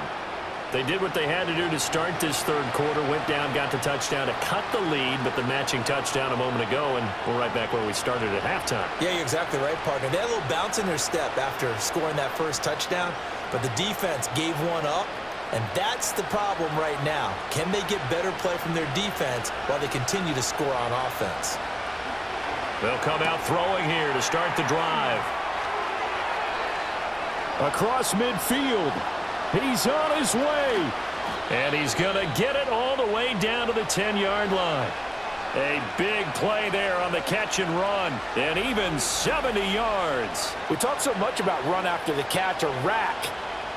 They did what they had to do to start this third quarter. Went down, got the touchdown to cut the lead, but the matching touchdown a moment ago, and we're right back where we started at halftime. Yeah, you're exactly right, partner. They had a little bounce in their step after scoring that first touchdown, but the defense gave one up, and that's the problem right now. Can they get better play from their defense while they continue to score on offense? They'll come out throwing here to start the drive. Across midfield. He's on his way. And he's going to get it all the way down to the 10-yard line. A big play there on the catch and run. And even 70 yards. We talk so much about run after the catch, or rack,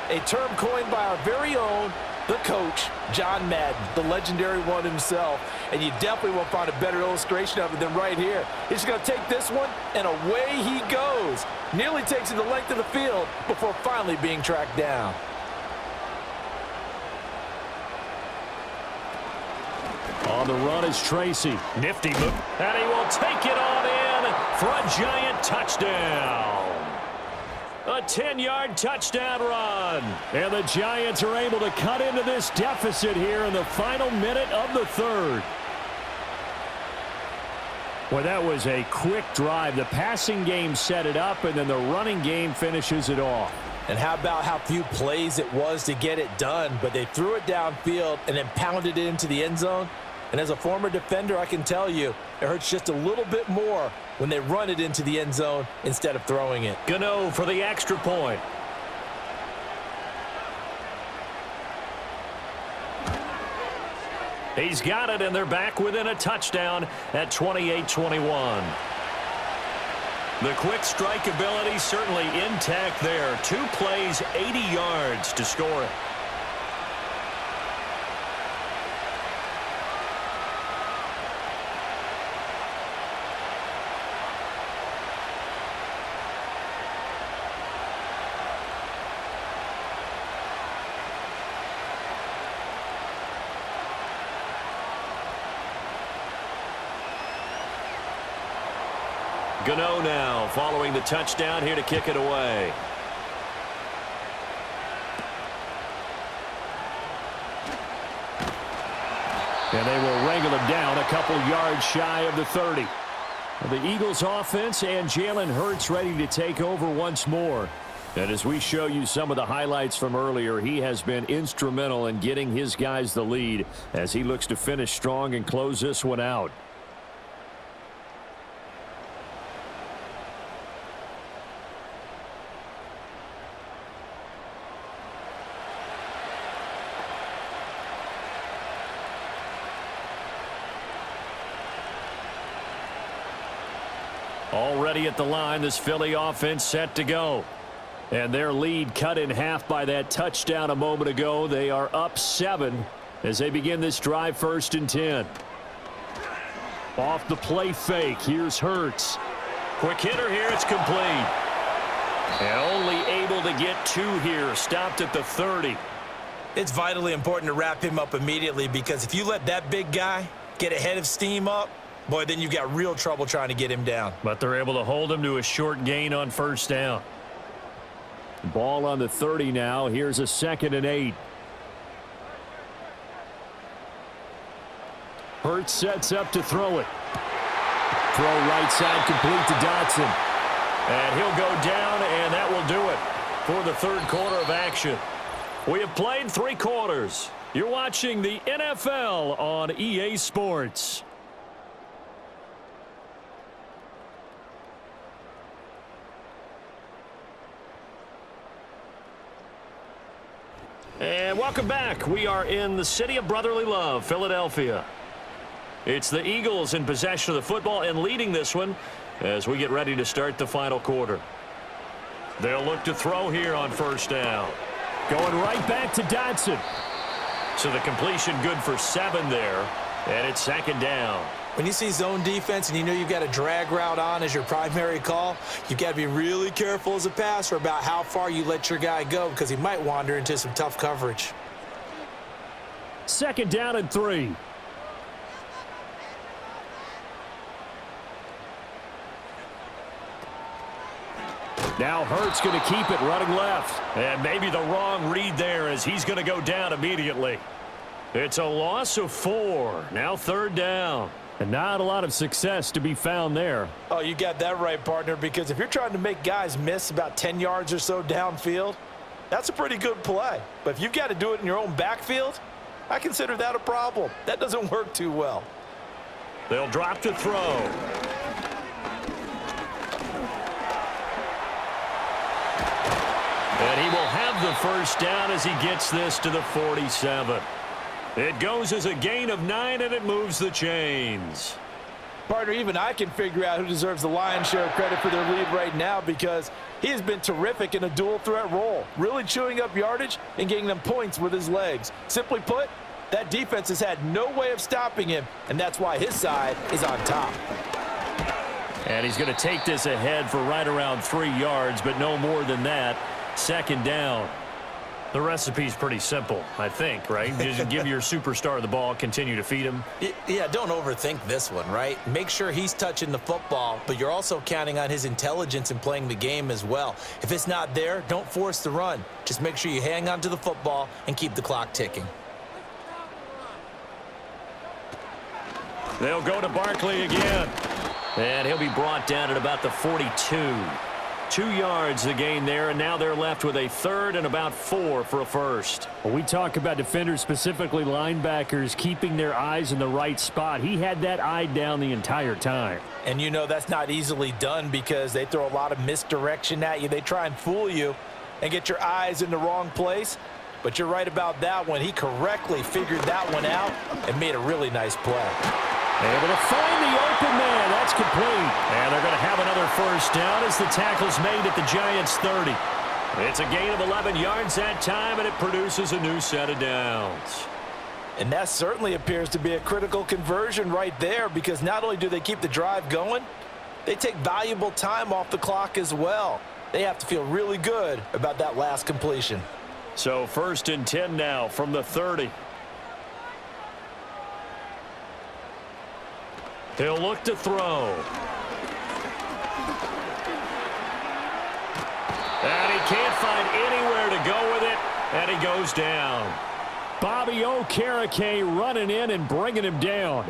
a term coined by our very own, the coach, John Madden, the legendary one himself. And you definitely won't find a better illustration of it than right here. He's going to take this one, and away he goes. Nearly takes it the length of the field before finally being tracked down. On the run is Tracy. Nifty move. And he will take it on in for a giant touchdown. A 10-yard touchdown run. And the Giants are able to cut into this deficit here in the final minute of the third. Well, that was a quick drive. The passing game set it up, and then the running game finishes it off. And how about how few plays it was to get it done, but they threw it downfield and then pounded it into the end zone. And as a former defender, I can tell you, it hurts just a little bit more when they run it into the end zone instead of throwing it. Gano for the extra point. He's got it, and they're back within a touchdown at 28-21. The quick strike ability certainly intact there. 2 plays, 80 yards to score it. Gano now following the touchdown here to kick it away. And they will wrangle him down a couple yards shy of the 30. The Eagles offense and Jalen Hurts ready to take over once more. And as we show you some of the highlights from earlier, he has been instrumental in getting his guys the lead as he looks to finish strong and close this one out. Already at the line, this Philly offense set to go. And their lead cut in half by that touchdown a moment ago. They are up 7 as they begin this drive 1st and 10. Off the play fake, here's Hurts. Quick hitter here, it's complete. And only able to get 2 here, stopped at the 30. It's vitally important to wrap him up immediately, because if you let that big guy get ahead of steam up, boy, then you've got real trouble trying to get him down. But they're able to hold him to a short gain on 1st down. Ball on the 30 now. Here's a 2nd and 8. Hurts sets up to throw it. Throw right side complete to Dotson. And he'll go down, and that will do it for the third quarter of action. We have played 3 quarters. You're watching the NFL on EA Sports. And welcome back. We are in the city of brotherly love, Philadelphia. It's the Eagles in possession of the football and leading this one as we get ready to start the final quarter. They'll look to throw here on first down. Going right back to Dotson. So the completion good for 7 there, and it's 2nd down. When you see zone defense and you know you've got a drag route on as your primary call, you've got to be really careful as a passer about how far you let your guy go because he might wander into some tough coverage. 2nd down and 3. Now Hurts going to keep it running left. And maybe the wrong read there as he's going to go down immediately. It's a loss of 4. Now 3rd down. And not a lot of success to be found there. Oh, you got that right, partner, because if you're trying to make guys miss about 10 yards or so downfield, that's a pretty good play. But if you've got to do it in your own backfield, I consider that a problem. That doesn't work too well. They'll drop to throw. And he will have the first down as he gets this to the 47. It goes as a gain of 9, and it moves the chains. Partner, even I can figure out who deserves the lion's share of credit for their lead right now because he has been terrific in a dual threat role, really chewing up yardage and getting them points with his legs. Simply put, that defense has had no way of stopping him, and that's why his side is on top. And he's going to take this ahead for right around 3 yards, but no more than that. 2nd down. The recipe's pretty simple, I think, right? Just give your superstar the ball, continue to feed him. Yeah, don't overthink this one, right? Make sure he's touching the football, but you're also counting on his intelligence in playing the game as well. If it's not there, don't force the run. Just make sure you hang on to the football and keep the clock ticking. They'll go to Barkley again. And he'll be brought down at about the 42. 2 yards the gain there, and now they're left with a 3rd and about 4 for a first. When we talk about defenders, specifically linebackers, keeping their eyes in the right spot, he had that eye down the entire time. And you know that's not easily done because they throw a lot of misdirection at you. They try and fool you and get your eyes in the wrong place. But you're right about that one. He correctly figured that one out and made a really nice play. Able to find the open man. That's complete. And they're going to have another first down as the tackle's made at the Giants' 30. It's a gain of 11 yards that time, and it produces a new set of downs. And that certainly appears to be a critical conversion right there because not only do they keep the drive going, they take valuable time off the clock as well. They have to feel really good about that last completion. So 1st and 10 now from the 30. He'll look to throw. And he can't find anywhere to go with it, and he goes down. Bobby Okereke running in and bringing him down.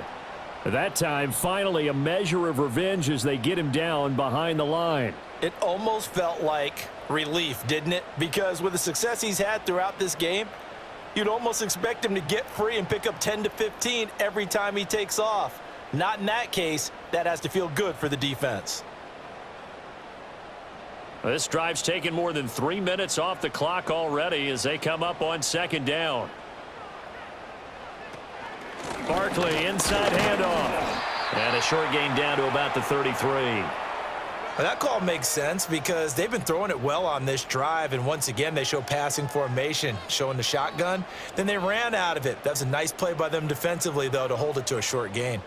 That time, finally, a measure of revenge as they get him down behind the line. It almost felt like relief, didn't it? Because with the success he's had throughout this game, you'd almost expect him to get free and pick up 10 to 15 every time he takes off. Not in that case. That has to feel good for the defense. This drive's taken more than 3 minutes off the clock already as they come up on 2nd down. Barkley, inside handoff. And a short gain down to about the 33. Well, that call makes sense because they've been throwing it well on this drive, and once again they show passing formation, showing the shotgun. Then they ran out of it. That's a nice play by them defensively, though, to hold it to a short gain.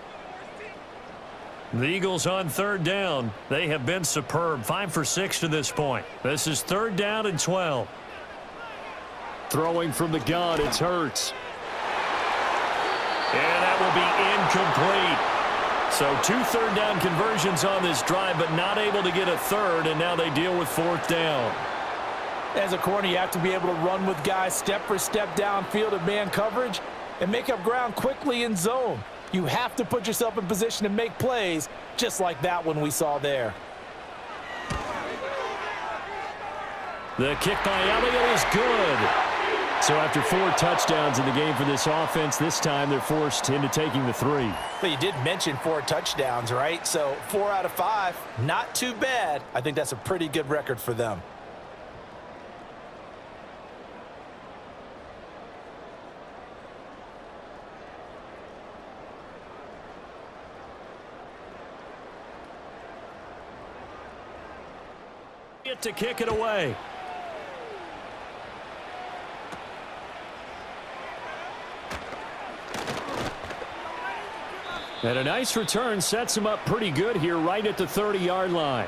The Eagles on 3rd down. They have been superb. 5 for 6 to this point. This is 3rd down and 12. Throwing from the gun, it's Hurts. And that will be incomplete. So 2 third down conversions on this drive, but not able to get a 3rd, and now they deal with 4th down. As a corner, you have to be able to run with guys step for step downfield in man coverage and make up ground quickly in zone. You have to put yourself in position to make plays, just like that one we saw there. The kick by Elliott is good. So after 4 touchdowns in the game for this offense, this time they're forced into taking the 3. But you did mention 4 touchdowns, right? So 4 out of 5, not too bad. I think that's a pretty good record for them. To kick it away. And a nice return sets him up pretty good here right at the 30-yard line.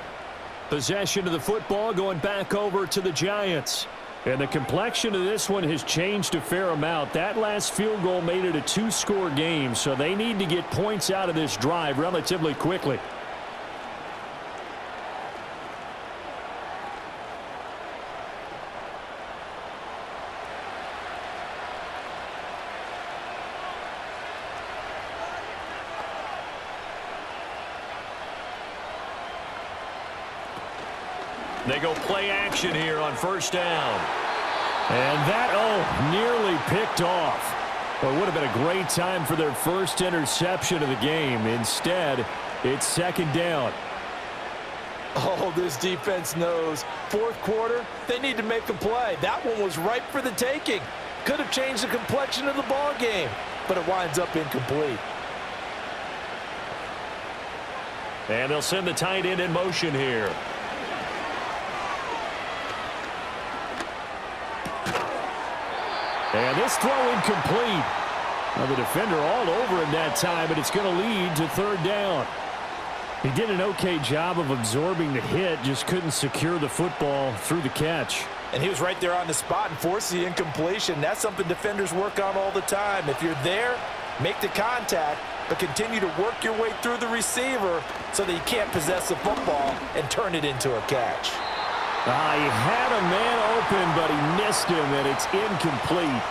Possession of the football going back over to the Giants. And the complexion of this one has changed a fair amount. That last field goal made it a 2-score game, so they need to get points out of this drive relatively quickly. They go play action here on first down. And that, nearly picked off. Well, it would have been a great time for their first interception of the game. Instead, it's second down. Oh, this defense knows. Fourth quarter, they need to make a play. That one was ripe for the taking. Could have changed the complexion of the ball game, but it winds up incomplete. And they'll send the tight end in motion here. And this throw incomplete. Now the defender all over him that time, but it's going to lead to third down. He did an okay job of absorbing the hit, just couldn't secure the football through the catch. And he was right there on the spot and forced the incompletion. That's something defenders work on all the time. If you're there, make the contact, but continue to work your way through the receiver so that you can't possess the football and turn it into a catch. He had a man open, but he missed him, and it's incomplete.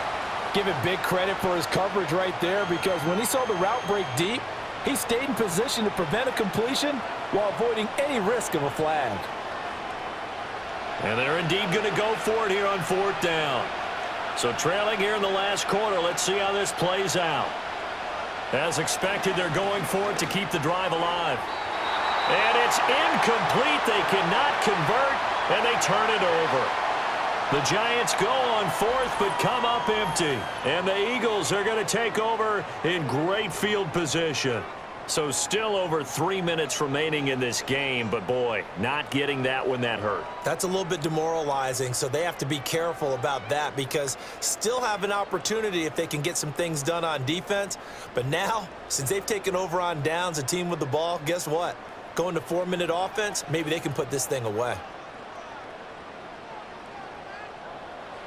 Give it big credit for his coverage right there, because when he saw the route break deep, he stayed in position to prevent a completion while avoiding any risk of a flag. And they're indeed going to go for it here on fourth down. So trailing here in the last quarter, let's see how this plays out. As expected, they're going for it to keep the drive alive. And it's incomplete. They cannot convert, and they turn it over. The Giants go on fourth, but come up empty. And the Eagles are going to take over in great field position. So still over 3 minutes remaining in this game, but boy, not getting that one that hurt. That's a little bit demoralizing, so they have to be careful about that, because still have an opportunity if they can get some things done on defense. But now, since they've taken over on downs, a team with the ball, guess what? Going to 4-minute offense, maybe they can put this thing away.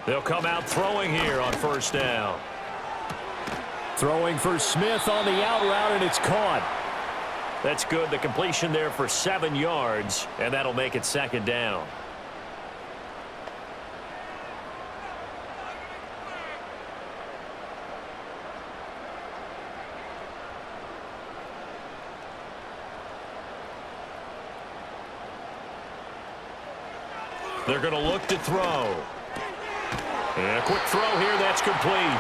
They'll come out throwing here on first down. Throwing for Smith on the out route, and it's caught. That's good. The completion there for 7 yards, and that'll make it second down. They're going to look to throw. And a quick throw here, that's complete.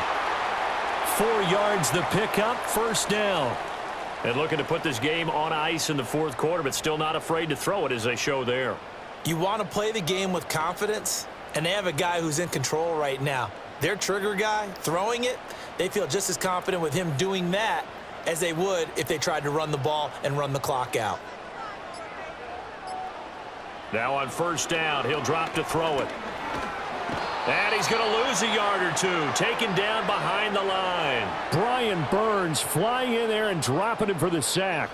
4 yards the pickup, first down. And looking to put this game on ice in the fourth quarter, but still not afraid to throw it as they show there. You want to play the game with confidence, and they have a guy who's in control right now. Their trigger guy, throwing it, they feel just as confident with him doing that as they would if they tried to run the ball and run the clock out. Now on first down, he'll drop to throw it. And he's going to lose a yard or two, taken down behind the line. Brian Burns flying in there and dropping him for the sack.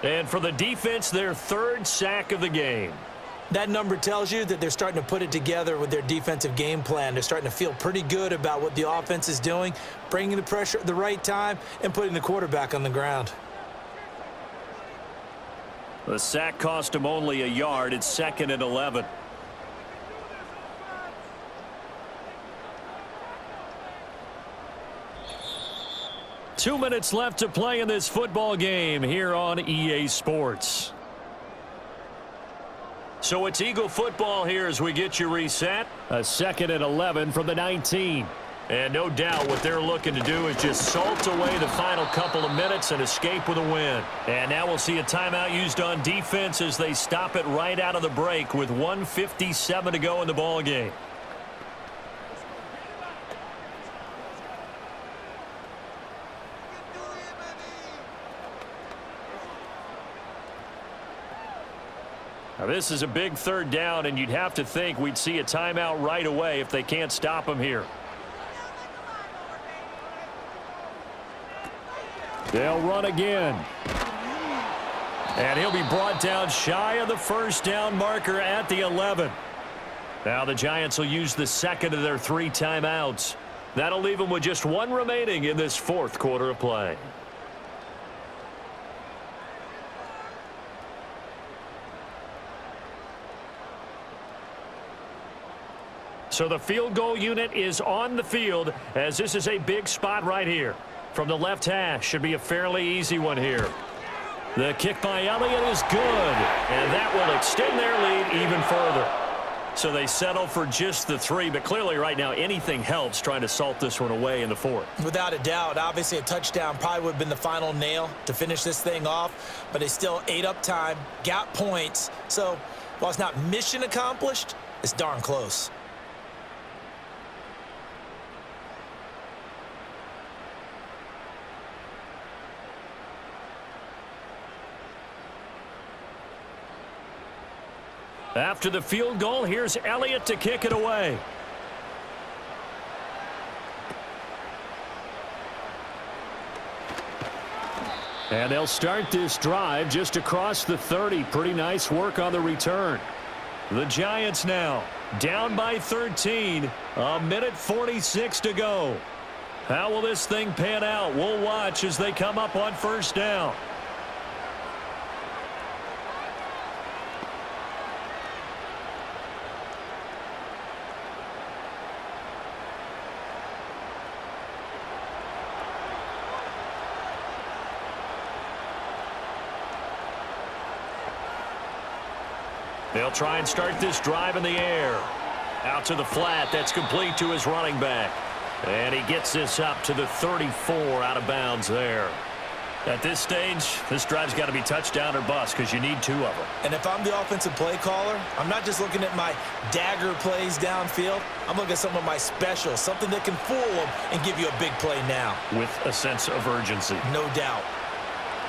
And for the defense, their 3rd sack of the game. That number tells you that they're starting to put it together with their defensive game plan. They're starting to feel pretty good about what the offense is doing, bringing the pressure at the right time, and putting the quarterback on the ground. The sack cost him only a yard. It's 2nd and 11. 2 minutes left to play in this football game here on EA Sports. So it's Eagle football here as we get you reset. A 2nd and 11 from the 19. And no doubt what they're looking to do is just salt away the final couple of minutes and escape with a win. And now we'll see a timeout used on defense as they stop it right out of the break with 1:57 to go in the ball game. Now this is a big 3rd down, and you'd have to think we'd see a timeout right away if they can't stop them here. They'll run again. And he'll be brought down shy of the 1st down marker at the 11. Now the Giants will use the 2nd of their 3 timeouts. That'll leave them with just 1 remaining in this 4th quarter of play. So the field goal unit is on the field as this is a big spot right here. From the left hash, should be a fairly easy one here. The kick by Elliott is good, and that will extend their lead even further. So they settle for just the 3, but clearly right now anything helps trying to salt this one away in the 4th. Without a doubt, obviously a touchdown probably would have been the final nail to finish this thing off, but they still ate up time, got points. So while it's not mission accomplished, it's darn close. After the field goal, here's Elliott to kick it away. And they'll start this drive just across the 30. Pretty nice work on the return. The Giants now down by 13. 1:46 to go. How will this thing pan out? We'll watch as they come up on 1st down. They'll try and start this drive in the air. Out to the flat. That's complete to his running back. And he gets this up to the 34 out of bounds there. At this stage, this drive's got to be touchdown or bust because you need 2 of them. And if I'm the offensive play caller, I'm not just looking at my dagger plays downfield. I'm looking at some of my specials, something that can fool them and give you a big play now. With a sense of urgency. No doubt.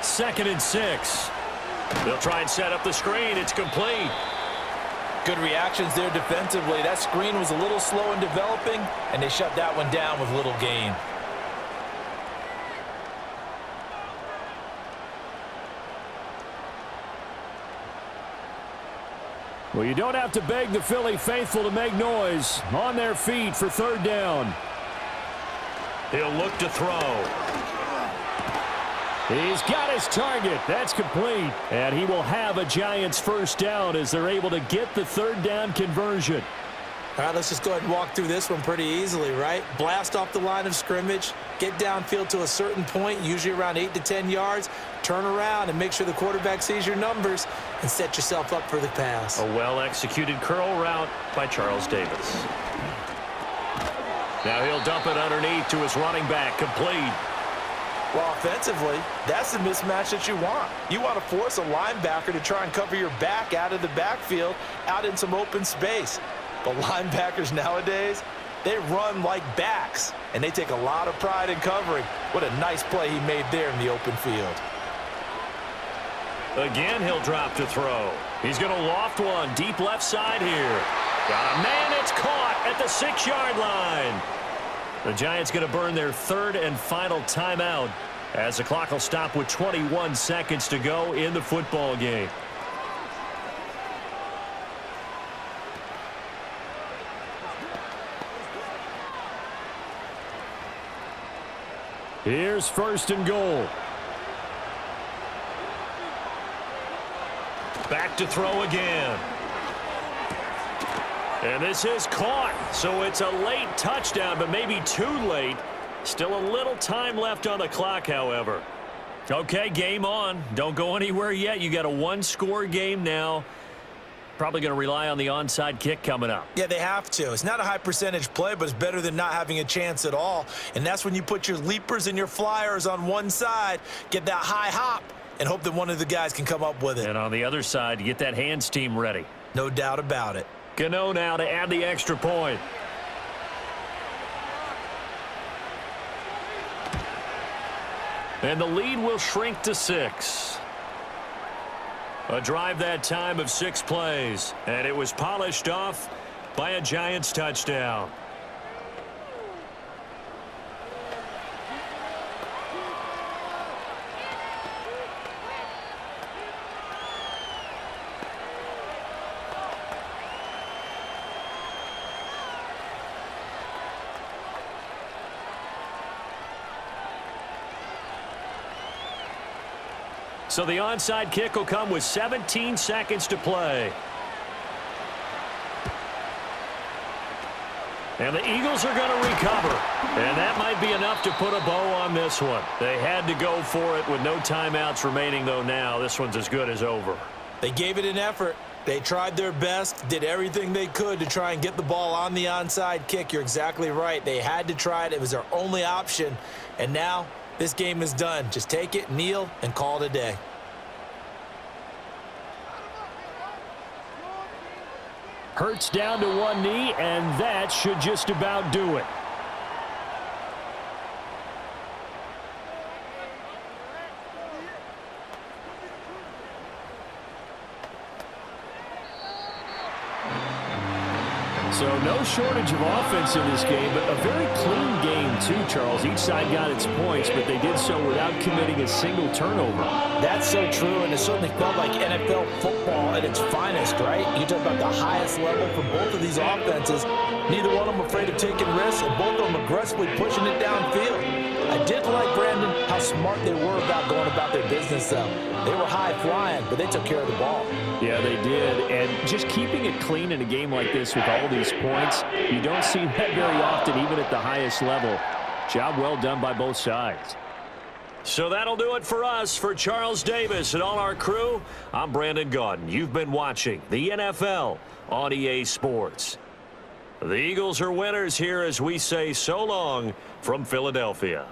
2nd and 6. They'll try and set up the screen. It's complete. Good reactions there defensively. That screen was a little slow in developing, and they shut that one down with little gain. Well, you don't have to beg the Philly faithful to make noise. On their feet for 3rd down. He'll look to throw. He's got his target. That's complete. And he will have a Giants 1st down as they're able to get the 3rd down conversion. All right, let's just go ahead and walk through this one pretty easily, right? Blast off the line of scrimmage, get downfield to a certain point, usually around 8 to 10 yards, turn around and make sure the quarterback sees your numbers and set yourself up for the pass. A well-executed curl route by Charles Davis. Now he'll dump it underneath to his running back, complete. Well, offensively, that's the mismatch that you want. You want to force a linebacker to try and cover your back out of the backfield, out in some open space. But linebackers nowadays, they run like backs, and they take a lot of pride in covering. What a nice play he made there in the open field. Again, he'll drop to throw. He's going to loft one deep left side here. Got a man, it's caught at the 6-yard line. The Giants going to burn their 3rd and final timeout as the clock will stop with 21 seconds to go in the football game. Here's 1st and goal. Back to throw again. And this is caught, so it's a late touchdown, but maybe too late Still a little time left on the clock, however. Okay, game on. Don't go anywhere yet. You got a one-score game now. Probably going to rely on the onside kick coming up. Yeah, they have to. It's not a high percentage play, but it's better than not having a chance at all. And that's when you put your leapers and your flyers on one side, get that high hop, and hope that one of the guys can come up with it. And on the other side, you get that hands team ready. No doubt about it. Gano now to add the extra point. And the lead will shrink to 6. A drive that time of 6 plays. And it was polished off by a Giants touchdown. So the onside kick will come with 17 seconds to play. And the Eagles are going to recover. And that might be enough to put a bow on this one. They had to go for it with no timeouts remaining, though now. This one's as good as over. They gave it an effort. They tried their best, did everything they could to try and get the ball on the onside kick. You're exactly right. They had to try it. It was their only option. And now this game is done. Just take it, kneel, and call it a day. Hurts down to one knee, and that should just about do it. So no shortage of offense in this game, but a very clean game too, Charles. Each side got its points, but they did so without committing a single turnover. That's so true, and it certainly felt like NFL football at its finest, right? You talk about the highest level for both of these offenses. Neither one of them afraid of taking risks, and both of them aggressively pushing it downfield. I did like, Brandon, how smart they were about going about their business, though. They were high-flying, but they took care of the ball. Yeah, they did, and just keeping it clean in a game like this with all these points, you don't see that very often, even at the highest level. Job well done by both sides. So that'll do it for us. For Charles Davis and all our crew, I'm Brandon Gaudin. You've been watching the NFL on EA Sports. The Eagles are winners here as we say so long from Philadelphia.